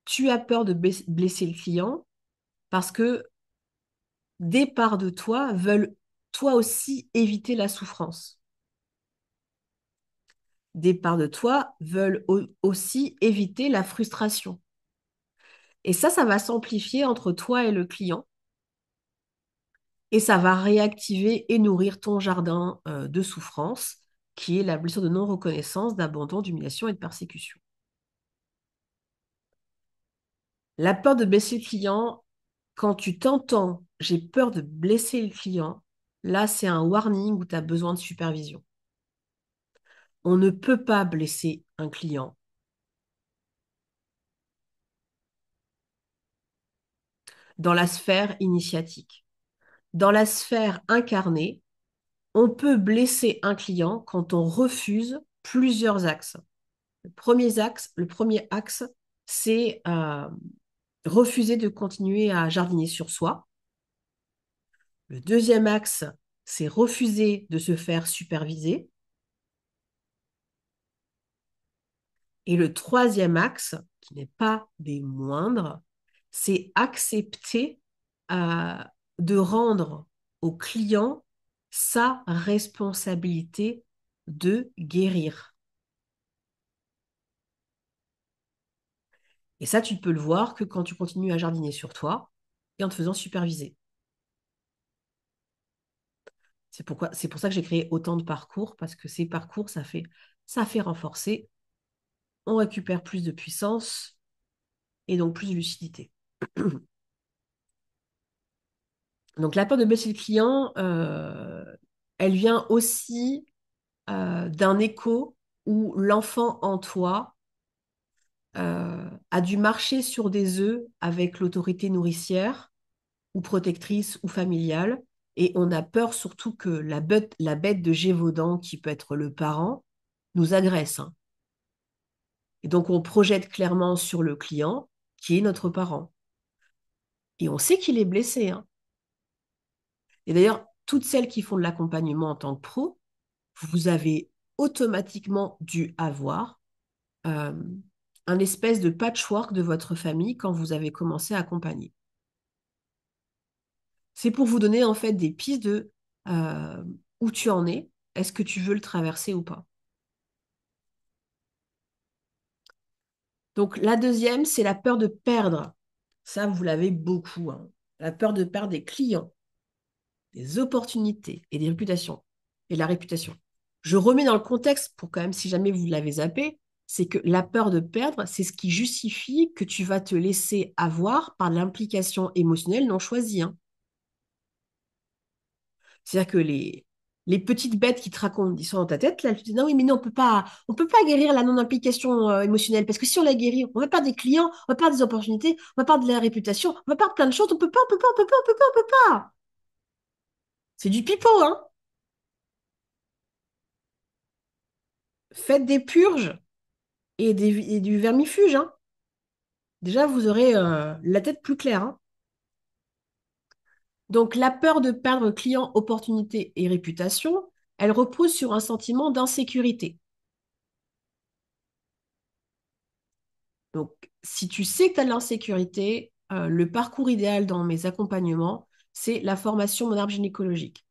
tu as peur de blesser le client parce que des parts de toi veulent toi aussi éviter la souffrance. Des parts de toi veulent aussi éviter la frustration. Et ça va s'amplifier entre toi et le client. Et ça va réactiver et nourrir ton jardin de souffrance, qui est la blessure de non-reconnaissance, d'abandon, d'humiliation et de persécution. La peur de blesser le client, quand tu t'entends, j'ai peur de blesser le client, là, c'est un warning où tu as besoin de supervision. On ne peut pas blesser un client dans la sphère initiatique. Dans la sphère incarnée, on peut blesser un client quand on refuse plusieurs axes. Le premier axe, c'est refuser de continuer à jardiner sur soi. Le deuxième axe, c'est refuser de se faire superviser. Et le troisième axe, qui n'est pas des moindres, c'est accepter euh, de rendre au client sa responsabilité de guérir. Et ça, tu ne peux le voir que quand tu continues à jardiner sur toi et en te faisant superviser. C'est pour ça que j'ai créé autant de parcours, parce que ces parcours, ça fait renforcer, on récupère plus de puissance et donc plus de lucidité. Donc la peur de blesser le client, elle vient aussi d'un écho où l'enfant en toi a dû marcher sur des œufs avec l'autorité nourricière ou protectrice ou familiale. Et on a peur surtout que la bête de Gévaudan, qui peut être le parent, nous agresse, hein. Et donc on projette clairement sur le client qui est notre parent. Et on sait qu'il est blessé, hein. Et d'ailleurs, toutes celles qui font de l'accompagnement en tant que pro, vous avez automatiquement dû avoir euh, un espèce de patchwork de votre famille quand vous avez commencé à accompagner. C'est pour vous donner en fait des pistes de euh, où tu en es, est-ce que tu veux le traverser ou pas. Donc la deuxième, c'est la peur de perdre. Ça, vous l'avez beaucoup, hein. La peur de perdre des clients, des opportunités et des réputations. Et la réputation. Je remets dans le contexte pour quand même, si jamais vous l'avez zappé, c'est que la peur de perdre, c'est ce qui justifie que tu vas te laisser avoir par l'implication émotionnelle non choisie, hein. C'est-à-dire que les petites bêtes qui te racontent l'histoire dans ta tête, là, tu te dis non, oui, mais non, on peut pas guérir la non-implication émotionnelle parce que si on la guérit, on va perdre des clients, on va perdre des opportunités, on va perdre de la réputation, on va perdre plein de choses, on peut pas, on peut pas, on peut pas, on peut pas, on peut pas. C'est du pipeau, hein. Faites des purges et du vermifuge, hein. Déjà, vous aurez la tête plus claire, hein. Donc, la peur de perdre clients, opportunités et réputation, elle repose sur un sentiment d'insécurité. Donc, si tu sais que tu as de l'insécurité, le parcours idéal dans mes accompagnements, c'est la formation mon arbre gynécologique.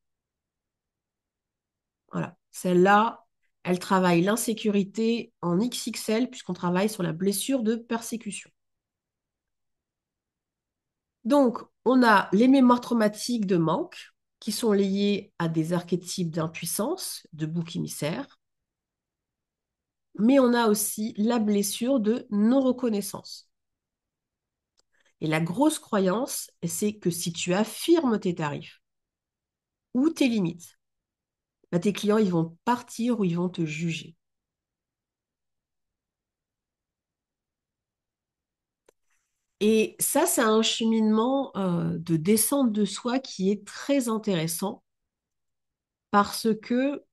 Voilà. Celle-là, elle travaille l'insécurité en XXL puisqu'on travaille sur la blessure de persécution. Donc, on a les mémoires traumatiques de manque qui sont liées à des archétypes d'impuissance, de bouc émissaire, mais on a aussi la blessure de non-reconnaissance. Et la grosse croyance, c'est que si tu affirmes tes tarifs ou tes limites, bah, tes clients, ils vont partir ou ils vont te juger. Et ça, c'est un cheminement de descente de soi qui est très intéressant parce que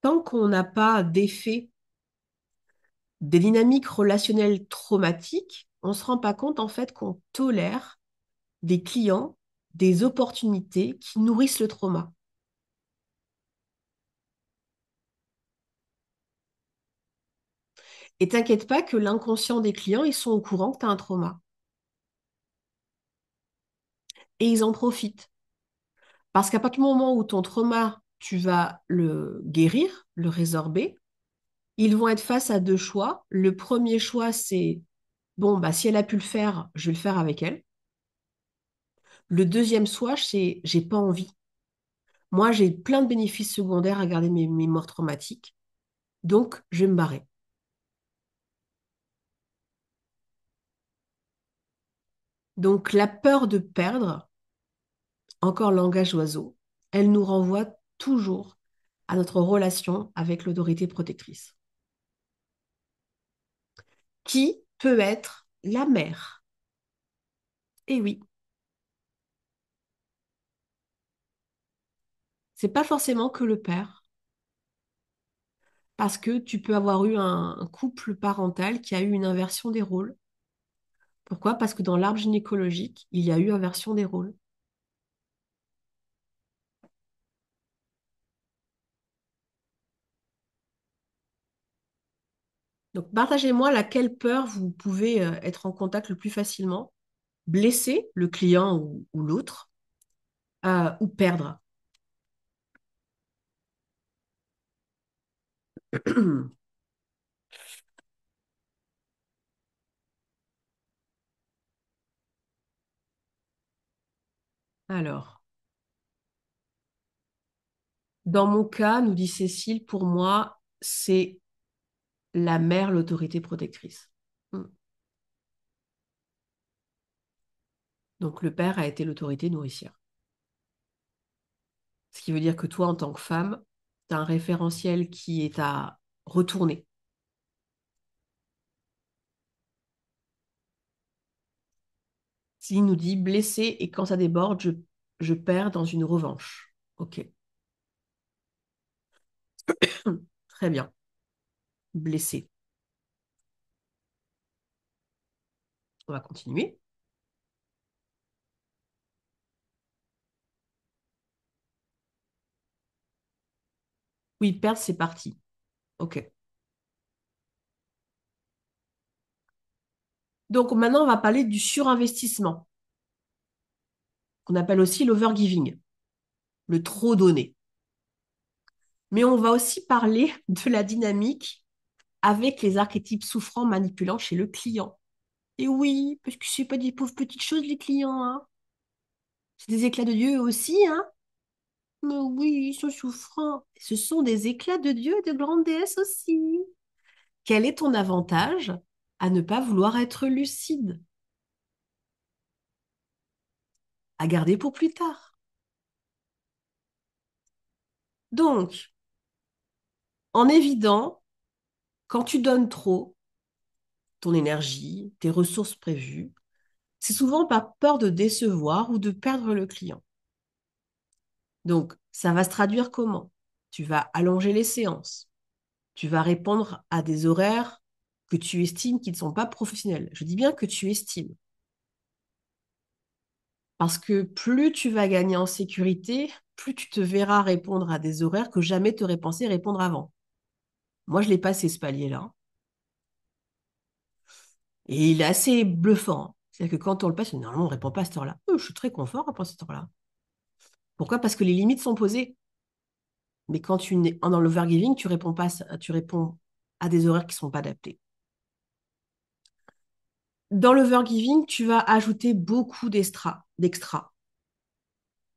tant qu'on n'a pas d'effet des dynamiques relationnelles traumatiques, on ne se rend pas compte en fait qu'on tolère des clients, des opportunités qui nourrissent le trauma. Et t'inquiète pas que l'inconscient des clients, ils sont au courant que tu as un trauma. Et ils en profitent. Parce qu'à partir du moment où ton trauma, tu vas le guérir, le résorber, ils vont être face à deux choix. Le premier choix, c'est, bon, bah, si elle a pu le faire, je vais le faire avec elle. Le deuxième choix, c'est, j'ai pas envie. Moi, j'ai plein de bénéfices secondaires à garder mes morts traumatiques. Donc, je vais me barrer. Donc, la peur de perdre, encore langage oiseau, elle nous renvoie toujours à notre relation avec l'autorité protectrice, qui peut être la mère. Et oui, c'est pas forcément que le père, parce que tu peux avoir eu un couple parental qui a eu une inversion des rôles. Pourquoi? Parce que dans l'arbre gynécologique, il y a eu inversion des rôles. Donc, partagez-moi laquelle peur vous pouvez être en contact le plus facilement, blesser le client ou l'autre, ou perdre. Alors, dans mon cas, nous dit Cécile, pour moi, c'est la mère, l'autorité protectrice. Hmm. Donc, le père a été l'autorité nourricière. Ce qui veut dire que toi, en tant que femme, tu as un référentiel qui est à retourner. S'il nous dit blessé et quand ça déborde, je perds dans une revanche. Ok, très bien. Blessé. On va continuer. Oui, perdre, c'est parti. Ok. Donc maintenant, on va parler du surinvestissement, qu'on appelle aussi l'overgiving, le trop donné. Mais on va aussi parler de la dynamique avec les archétypes souffrants manipulants chez le client. Et oui, parce que c'est pas des pauvres petites choses, les clients, hein. C'est des éclats de Dieu aussi, hein. Mais oui, ils sont souffrants. Ce sont des éclats de Dieu et de grandes déesses aussi. Quel est ton avantage à ne pas vouloir être lucide, à garder pour plus tard? Donc, en évident, quand tu donnes trop, ton énergie, tes ressources prévues, c'est souvent par peur de décevoir ou de perdre le client. Donc, ça va se traduire comment? Tu vas allonger les séances. Tu vas répondre à des horaires que tu estimes qui ne sont pas professionnels. Je dis bien que tu estimes. Parce que plus tu vas gagner en sécurité, plus tu te verras répondre à des horaires que jamais tu aurais pensé répondre avant. Moi, je l'ai passé ce palier-là. Et il est assez bluffant. C'est-à-dire que quand on le passe, normalement, on ne répond pas à cette heure-là. Je suis très confort après cette heure-là. Pourquoi? Parce que les limites sont posées. Mais quand tu es dans l'overgiving, tu réponds pas, tu réponds à des horaires qui ne sont pas adaptés. Dans l'overgiving, tu vas ajouter beaucoup d'extra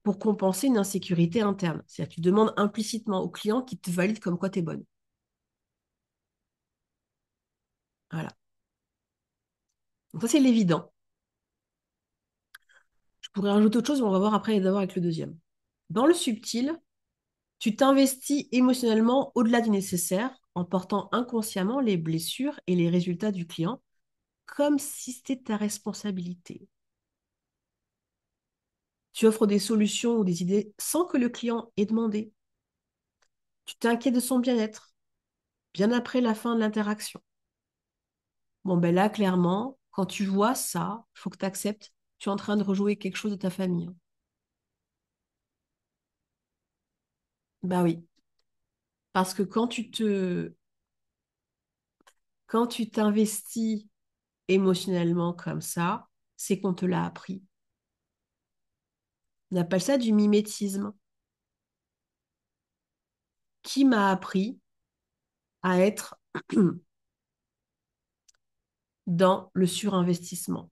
pour compenser une insécurité interne. C'est-à-dire que tu demandes implicitement au client qui te valide comme quoi tu es bonne. Voilà. Donc ça, c'est l'évident. Je pourrais rajouter autre chose, mais on va voir après d'abord avec le deuxième. Dans le subtil, tu t'investis émotionnellement au-delà du nécessaire en portant inconsciemment les blessures et les résultats du client comme si c'était ta responsabilité. Tu offres des solutions ou des idées sans que le client ait demandé. Tu t'inquiètes de son bien-être, bien après la fin de l'interaction. Bon, ben là, clairement, quand tu vois ça, il faut que tu acceptes, tu es en train de rejouer quelque chose de ta famille. Bah oui, parce que quand tu t'investis émotionnellement comme ça, c'est qu'on te l'a appris. On appelle ça du mimétisme. Qui m'a appris à être dans le surinvestissement?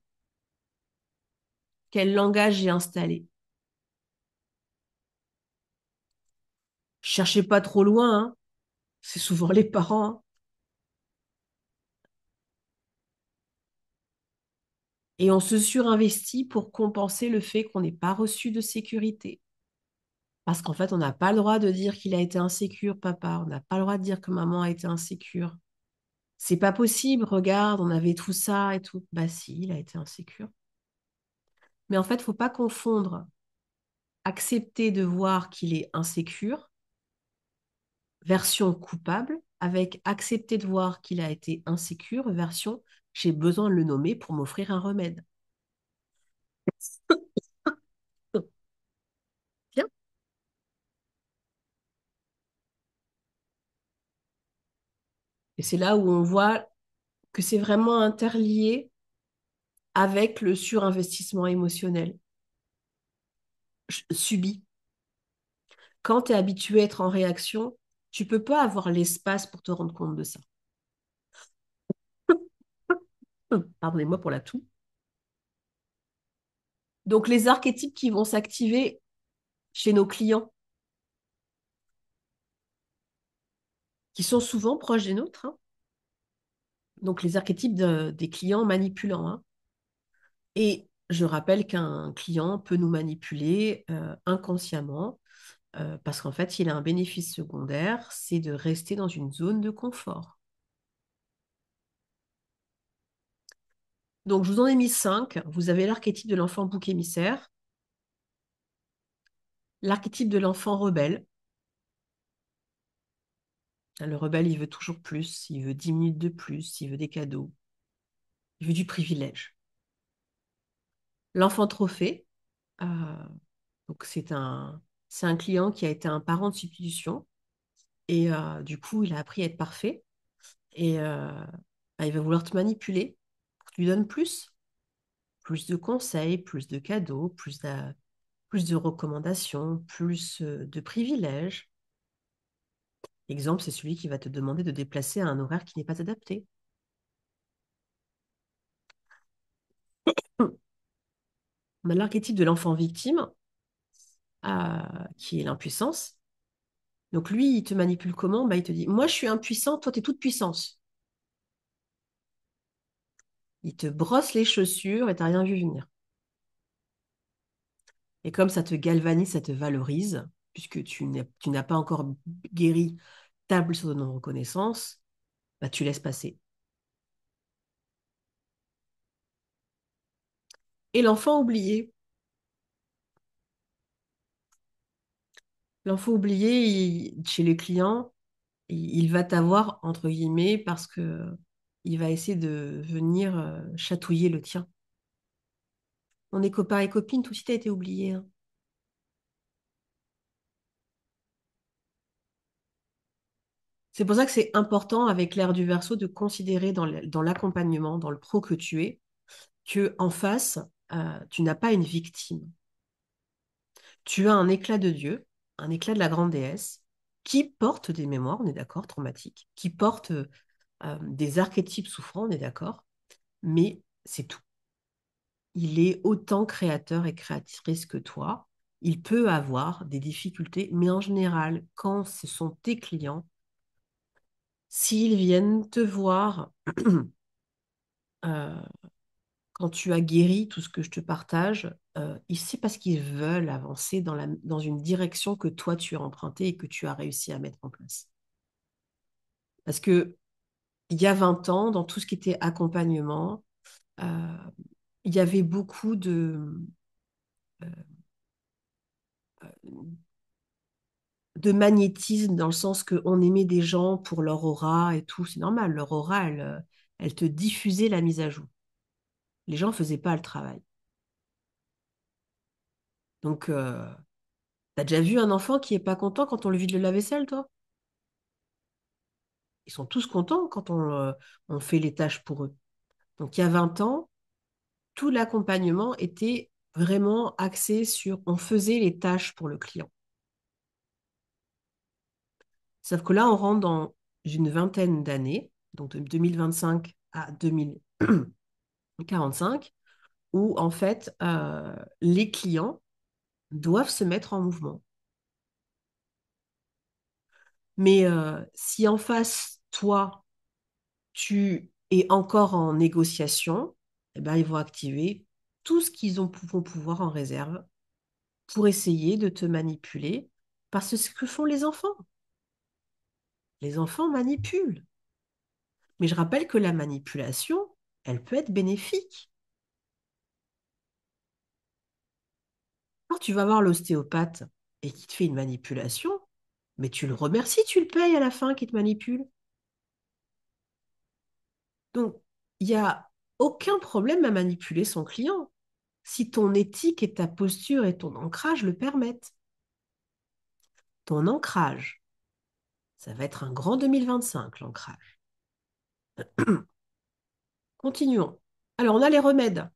Quel langage j'ai installé? Cherchez pas trop loin, hein. C'est souvent les parents, hein. Et on se surinvestit pour compenser le fait qu'on n'ait pas reçu de sécurité. Parce qu'en fait, on n'a pas le droit de dire qu'il a été insécure, papa. On n'a pas le droit de dire que maman a été insécure. C'est pas possible, regarde, on avait tout ça et tout. Bah si, il a été insécure. Mais en fait, il ne faut pas confondre accepter de voir qu'il est insécure, version coupable, avec accepter de voir qu'il a été insécure, version j'ai besoin de le nommer pour m'offrir un remède. Bien. Et c'est là où on voit que c'est vraiment interlié avec le surinvestissement émotionnel subi. Quand tu es habitué à être en réaction, tu peux pas avoir l'espace pour te rendre compte de ça. Pardonnez-moi pour la toux. Donc, les archétypes qui vont s'activer chez nos clients, qui sont souvent proches des nôtres, hein. Donc, les archétypes des clients manipulants, hein. Et je rappelle qu'un client peut nous manipuler inconsciemment Parce qu'en fait, il a un bénéfice secondaire, c'est de rester dans une zone de confort. Donc, je vous en ai mis cinq. Vous avez l'archétype de l'enfant bouc émissaire, l'archétype de l'enfant rebelle. Le rebelle, il veut toujours plus, il veut 10 minutes de plus, il veut des cadeaux, il veut du privilège. L'enfant trophée, euh, donc c'est un client qui a été un parent de substitution et du coup, il a appris à être parfait et bah, il va vouloir te manipuler pour que tu lui donnes plus de conseils, plus de cadeaux, plus de recommandations, plus de privilèges. Exemple, c'est celui qui va te demander de déplacer à un horaire qui n'est pas adapté. On a l'archétype de l'enfant victime, qui est l'impuissance. Donc lui, il te manipule comment? Bah, il te dit, moi je suis impuissant, toi tu es toute puissance. Il te brosse les chaussures et t'as rien vu venir. Et comme ça te galvanise, ça te valorise, puisque tu n'as pas encore guéri ta blessure de non-reconnaissance, bah, tu laisses passer. Et l'enfant oublié. L'enfant oublié, chez les clients, il va t'avoir, entre guillemets, parce que il va essayer de venir chatouiller le tien. On est copains et copines, tout de suite a été oublié, hein. C'est pour ça que c'est important avec l'ère du Verseau de considérer dans l'accompagnement, dans le pro que tu es, que en face, tu n'as pas une victime. Tu as un éclat de Dieu, un éclat de la grande déesse, qui porte des mémoires, on est d'accord, traumatiques, qui porte des archétypes souffrants, on est d'accord, mais c'est tout. Il est autant créateur et créatrice que toi. Il peut avoir des difficultés, mais en général, quand ce sont tes clients, s'ils viennent te voir euh, quand tu as guéri tout ce que je te partage, c'est parce qu'ils veulent avancer dans une direction que toi tu as empruntée et que tu as réussi à mettre en place. Parce que il y a 20 ans, dans tout ce qui était accompagnement, euh, il y avait beaucoup de magnétisme dans le sens qu'on aimait des gens pour leur aura et tout. C'est normal, leur aura, elle te diffusait la mise à jour. Les gens ne faisaient pas le travail. Donc, t'as déjà vu un enfant qui est pas content quand on lui vide le lave-vaisselle, toi? Ils sont tous contents quand on fait les tâches pour eux. Donc, il y a 20 ans, tout l'accompagnement était vraiment axé sur on faisait les tâches pour le client. Sauf que là, on rentre dans une vingtaine d'années, donc de 2025 à 2045, où en fait, les clients doivent se mettre en mouvement. Mais si en face, toi, tu es encore en négociation, eh ben, ils vont activer tout ce vont pouvoir en réserve pour essayer de te manipuler, parce que c'est ce que font les enfants. Les enfants manipulent. Mais je rappelle que la manipulation, elle peut être bénéfique. Quand tu vas voir l'ostéopathe et qu'il te fait une manipulation, mais tu le remercies, tu le payes à la fin qu'il te manipule. Donc, il n'y a aucun problème à manipuler son client si ton éthique et ta posture et ton ancrage le permettent. Ton ancrage, ça va être un grand 2025, l'ancrage. Continuons. Alors, on a les remèdes.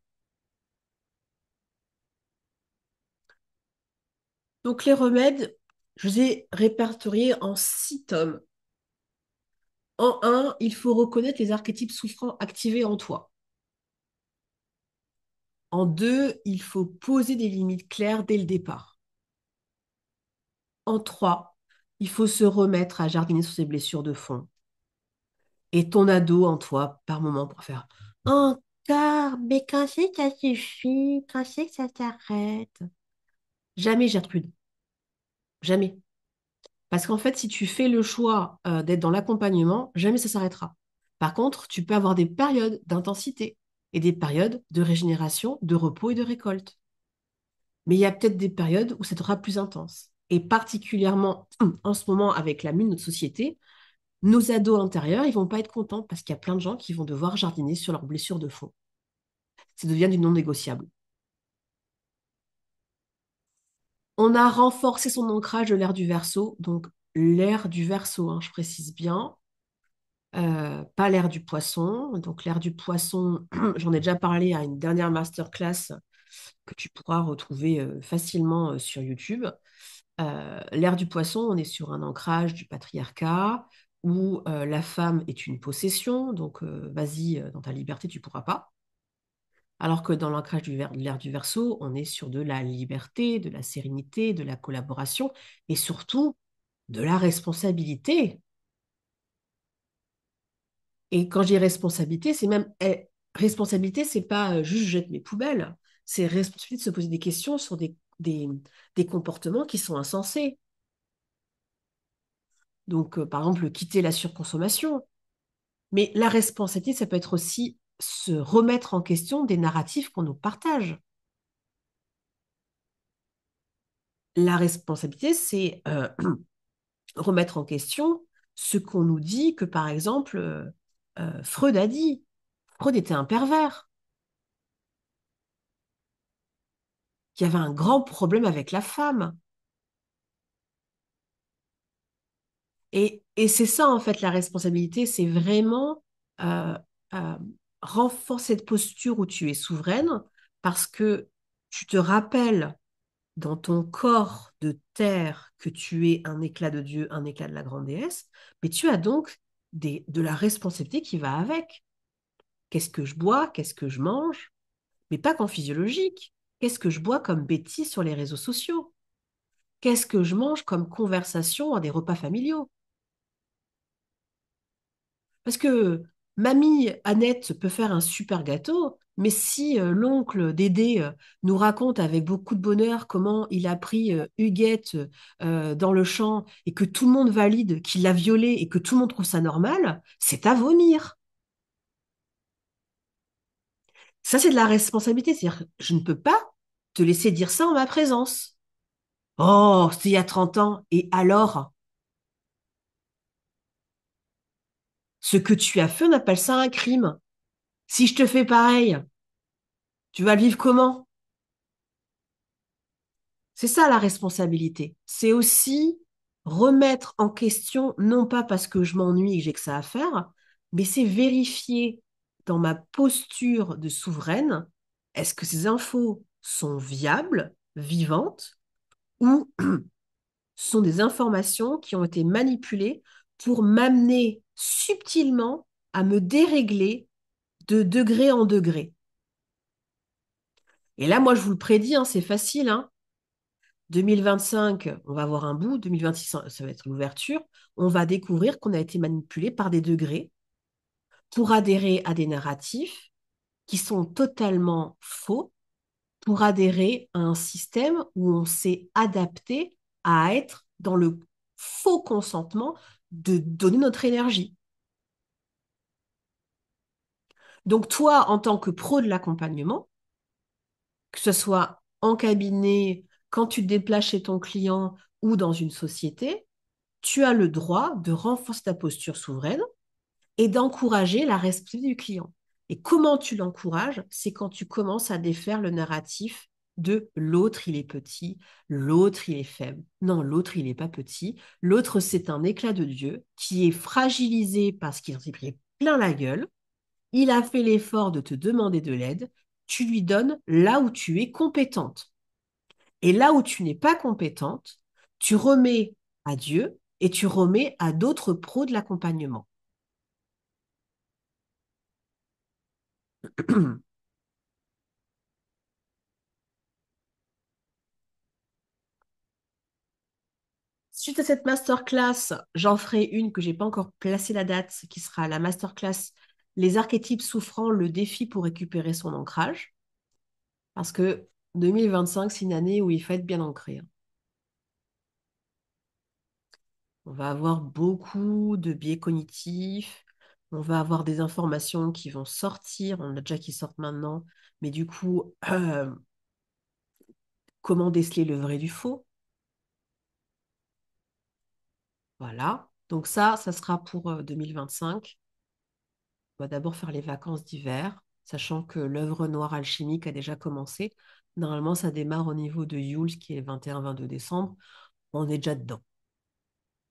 Donc, les remèdes, je les ai répertoriés en 6 tomes. En un, il faut reconnaître les archétypes souffrants activés en toi. En deux, il faut poser des limites claires dès le départ. En trois, il faut se remettre à jardiner sur ses blessures de fond. Et ton ado en toi, par moment, pour faire encore, mais quand c'est que ça suffit, quand c'est que ça s'arrête. Jamais Gertrude. Jamais. Parce qu'en fait, si tu fais le choix d'être dans l'accompagnement, jamais ça s'arrêtera. Par contre, tu peux avoir des périodes d'intensité et des périodes de régénération, de repos et de récolte. Mais il y a peut-être des périodes où ça sera plus intense. Et particulièrement en ce moment, avec la mue de notre société, nos ados intérieurs, ils vont pas être contents parce qu'il y a plein de gens qui vont devoir jardiner sur leurs blessures de fond. Ça devient du non négociable. On a renforcé son ancrage de l'ère du Verseau, donc l'ère du Verseau, hein, je précise bien, pas l'ère du Poisson. Donc l'ère du Poisson, j'en ai déjà parlé à une dernière masterclass que tu pourras retrouver facilement sur YouTube. L'ère du Poisson, on est sur un ancrage du patriarcat où la femme est une possession, donc vas-y, dans ta liberté, tu pourras pas. Alors que dans l'ancrage de l'ère du Verseau, on est sur de la liberté, de la sérénité, de la collaboration et surtout de la responsabilité. Et quand je dis responsabilité, c'est même responsabilité, c'est pas juste je jette mes poubelles, c'est responsabilité de se poser des questions sur des comportements qui sont insensés. Donc, par exemple, quitter la surconsommation. Mais la responsabilité, ça peut être aussi se remettre en question des narratifs qu'on nous partage. La responsabilité, c'est remettre en question ce qu'on nous dit que, par exemple, Freud a dit. Freud était un pervers, qui avait un grand problème avec la femme. Et c'est ça, en fait, la responsabilité, c'est vraiment euh, euh, renforcer cette posture où tu es souveraine parce que tu te rappelles dans ton corps de terre que tu es un éclat de Dieu, un éclat de la grande déesse, mais tu as donc de la responsabilité qui va avec. Qu'est-ce que je bois? Qu'est-ce que je mange? Mais pas qu'en physiologique. Qu'est-ce que je bois comme bêtises sur les réseaux sociaux? Qu'est-ce que je mange comme conversation à des repas familiaux? Parce que mamie Annette peut faire un super gâteau, mais si l'oncle Dédé nous raconte avec beaucoup de bonheur comment il a pris Huguette dans le champ et que tout le monde valide qu'il l'a violée et que tout le monde trouve ça normal, c'est à vomir. Ça, c'est de la responsabilité. C'est-à-dire, je ne peux pas te laisser dire ça en ma présence. Oh, c'était il y a 30 ans. Et alors, ce que tu as fait, on appelle ça un crime. Si je te fais pareil, tu vas le vivre comment? C'est ça la responsabilité. C'est aussi remettre en question, non pas parce que je m'ennuie et que j'ai que ça à faire, mais c'est vérifier dans ma posture de souveraine, est-ce que ces infos sont viables, vivantes, ou sont des informations qui ont été manipulées pour m'amener subtilement à me dérégler de degré en degré. Et là, moi, je vous le prédis, hein, c'est facile, hein. 2025, on va avoir un bout, 2026, ça va être l'ouverture, on va découvrir qu'on a été manipulé par des degrés pour adhérer à des narratifs qui sont totalement faux, pour adhérer à un système où on s'est adapté à être dans le faux consentement de donner notre énergie. Donc toi, en tant que pro de l'accompagnement, que ce soit en cabinet, quand tu te déplaces chez ton client ou dans une société, tu as le droit de renforcer ta posture souveraine et d'encourager la responsabilité du client. Et comment tu l'encourages? C'est quand tu commences à défaire le narratif de l'autre, il est petit, l'autre, il est faible. Non, l'autre, il n'est pas petit. L'autre, c'est un éclat de Dieu qui est fragilisé parce qu'il s'est pris plein la gueule. Il a fait l'effort de te demander de l'aide. Tu lui donnes là où tu es compétente. Et là où tu n'es pas compétente, tu remets à Dieu et tu remets à d'autres pros de l'accompagnement. Suite à cette masterclass, j'en ferai une que j'ai pas encore placé la date, qui sera la masterclass Les archétypes souffrant, le défi pour récupérer son ancrage. Parce que 2025, c'est une année où il faut être bien ancré, hein. On va avoir beaucoup de biais cognitifs. On va avoir des informations qui vont sortir. On a déjà qui sortent maintenant. Mais du coup, comment déceler le vrai du faux? Voilà. Donc ça sera pour 2025. On va d'abord faire les vacances d'hiver, sachant que l'œuvre noire alchimique a déjà commencé. Normalement, ça démarre au niveau de Yule, qui est le 21-22 décembre. On est déjà dedans.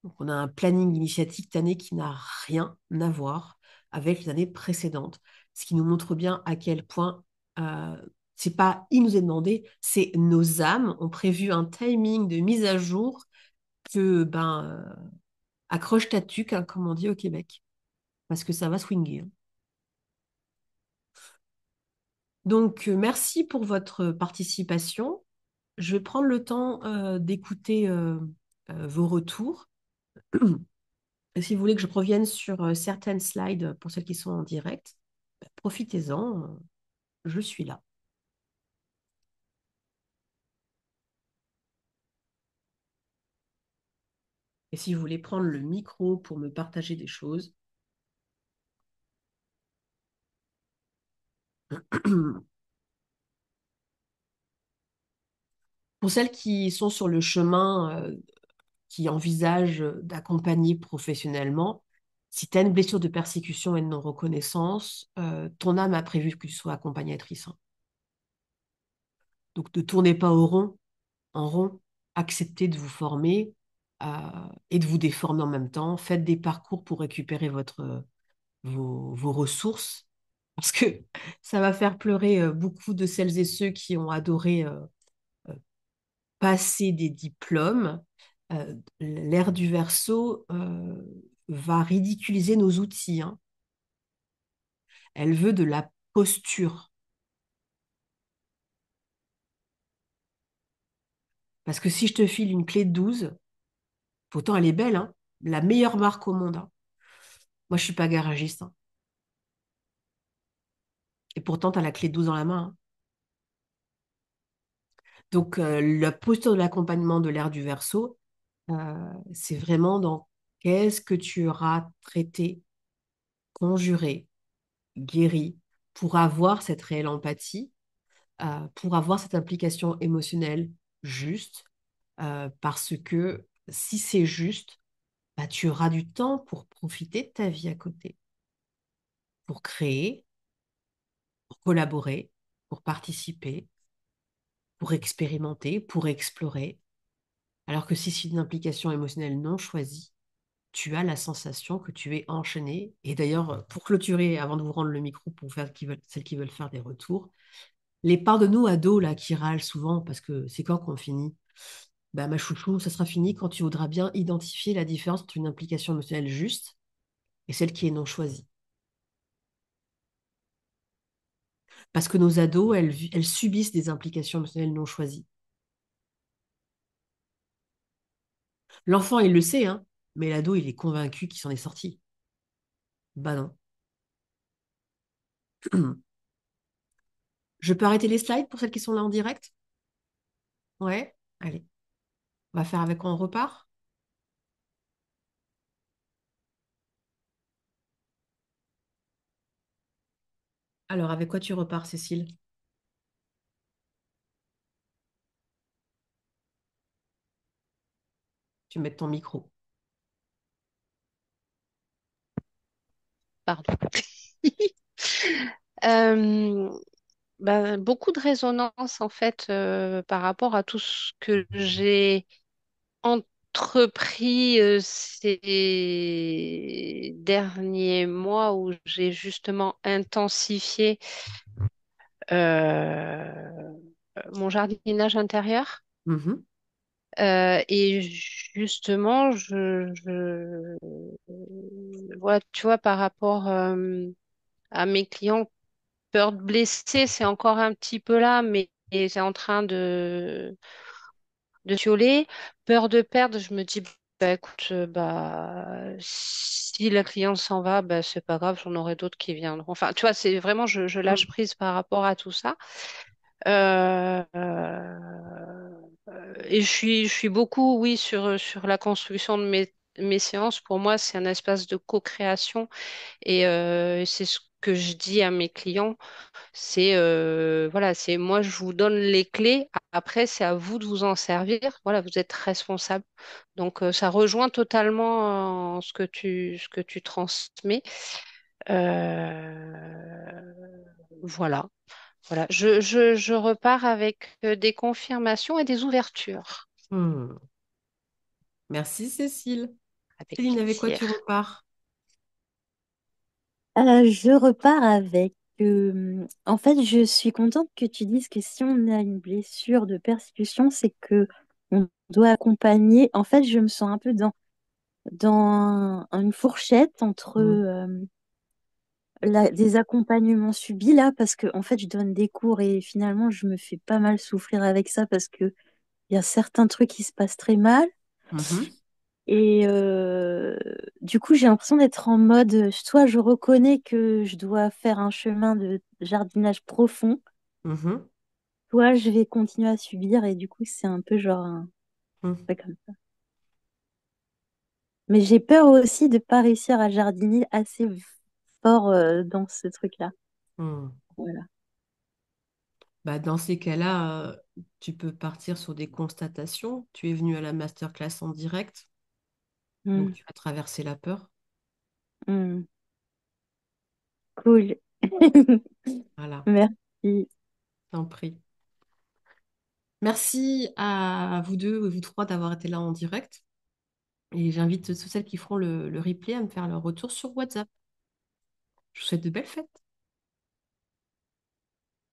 Donc, on a un planning initiatique cette année qui n'a rien à voir avec les années précédentes, ce qui nous montre bien à quel point c'est pas il nous est demandé, c'est nos âmes ont prévu un timing de mise à jour que accroche ta tuque, hein, comme on dit au Québec, parce que ça va swinguer, hein. Donc, merci pour votre participation. Je vais prendre le temps d'écouter vos retours. Et si vous voulez que je revienne sur certaines slides pour celles qui sont en direct, profitez-en, je suis là. Et si vous voulez prendre le micro pour me partager des choses, pour celles qui sont sur le chemin, qui envisagent d'accompagner professionnellement, si tu as une blessure de persécution et de non-reconnaissance, ton âme a prévu que tu sois accompagnatrice, hein. Donc ne tournez pas en rond, acceptez de vous former euh, et de vous déformer en même temps. Faites des parcours pour récupérer vos ressources, parce que ça va faire pleurer beaucoup de celles et ceux qui ont adoré euh, passer des diplômes. L'ère du Verseau va ridiculiser nos outils, hein. Elle veut de la posture. Parce que si je te file une clé de 12, pourtant elle est belle, hein, la meilleure marque au monde, hein. Moi, je suis pas garagiste, hein. Et pourtant, tu as la clé de 12 dans la main, hein. Donc, la posture de l'accompagnement de l'ère du Verseau, c'est vraiment dans qu'est-ce que tu auras traité, conjuré, guéri, pour avoir cette réelle empathie, pour avoir cette implication émotionnelle juste, parce que si c'est juste, bah, tu auras du temps pour profiter de ta vie à côté, pour créer, pour collaborer, pour participer, pour expérimenter, pour explorer. Alors que si c'est une implication émotionnelle non choisie, tu as la sensation que tu es enchaîné. Et d'ailleurs, pour clôturer, avant de vous rendre le micro pour faire celles qui veulent faire des retours, les parts de nous ados là qui râlent souvent parce que c'est quand qu'on finit? Bah, ma chouchou, ça sera fini quand tu voudras bien identifier la différence entre une implication émotionnelle juste et celle qui est non choisie. Parce que nos ados, elles subissent des implications émotionnelles non choisies. L'enfant, il le sait, hein, mais l'ado, il est convaincu qu'il s'en est sorti. Bah non. Je peux arrêter les slides pour celles qui sont là en direct? Ouais, allez. On va faire avec quoi on repart? Alors, avec quoi tu repars, Cécile? Tu mets ton micro. Pardon. Euh, beaucoup de résonance en fait par rapport à tout ce que j'ai entrepris ces derniers mois où j'ai justement intensifié mon jardinage intérieur. Mhm, Et justement, voilà, tu vois, par rapport à mes clients, peur de blesser, c'est encore un petit peu là, mais c'est en train de fioler. Peur de perdre, je me dis, bah écoute, si la cliente s'en va, bah c'est pas grave, j'en aurai d'autres qui viendront. Enfin, tu vois, c'est vraiment, je lâche mhm. prise par rapport à tout ça. Euh, et je suis beaucoup, oui, sur la construction de mes mes séances, pour moi, c'est un espace de co-création et c'est ce que je dis à mes clients. C'est voilà, c'est moi, je vous donne les clés. Après, c'est à vous de vous en servir. Voilà, vous êtes responsable. Donc, ça rejoint totalement ce que tu transmets. Voilà. Voilà, je repars avec des confirmations et des ouvertures. Hmm. Merci Cécile. Avec Céline, avec quoi plaisir. tu repars? Je repars avec. En fait, je suis contente que tu dises que si on a une blessure de persécution, c'est que on doit accompagner. En fait, je me sens un peu une fourchette entre Hmm. des accompagnements subis là, parce que en fait, je donne des cours et finalement, je me fais pas mal souffrir avec ça parce que il y a certains trucs qui se passent très mal. Mhm. Et du coup, j'ai l'impression d'être en mode, soit je reconnais que je dois faire un chemin de jardinage profond, Mhm. soit je vais continuer à subir. Et du coup, c'est un peu genre un Mhm. truc comme ça. Mais j'ai peur aussi de pas réussir à jardiner assez fort dans ce truc-là. Hmm. Voilà. Bah, dans ces cas-là, tu peux partir sur des constatations. Tu es venu à la masterclass en direct, donc Hmm, tu vas traverser la peur. hmm. Cool. Voilà, Merci. t'en prie. Merci à vous deux et vous trois d'avoir été là en direct. Et j'invite toutes celles qui feront le replay à me faire leur retour sur WhatsApp. Je vous souhaite de belles fêtes.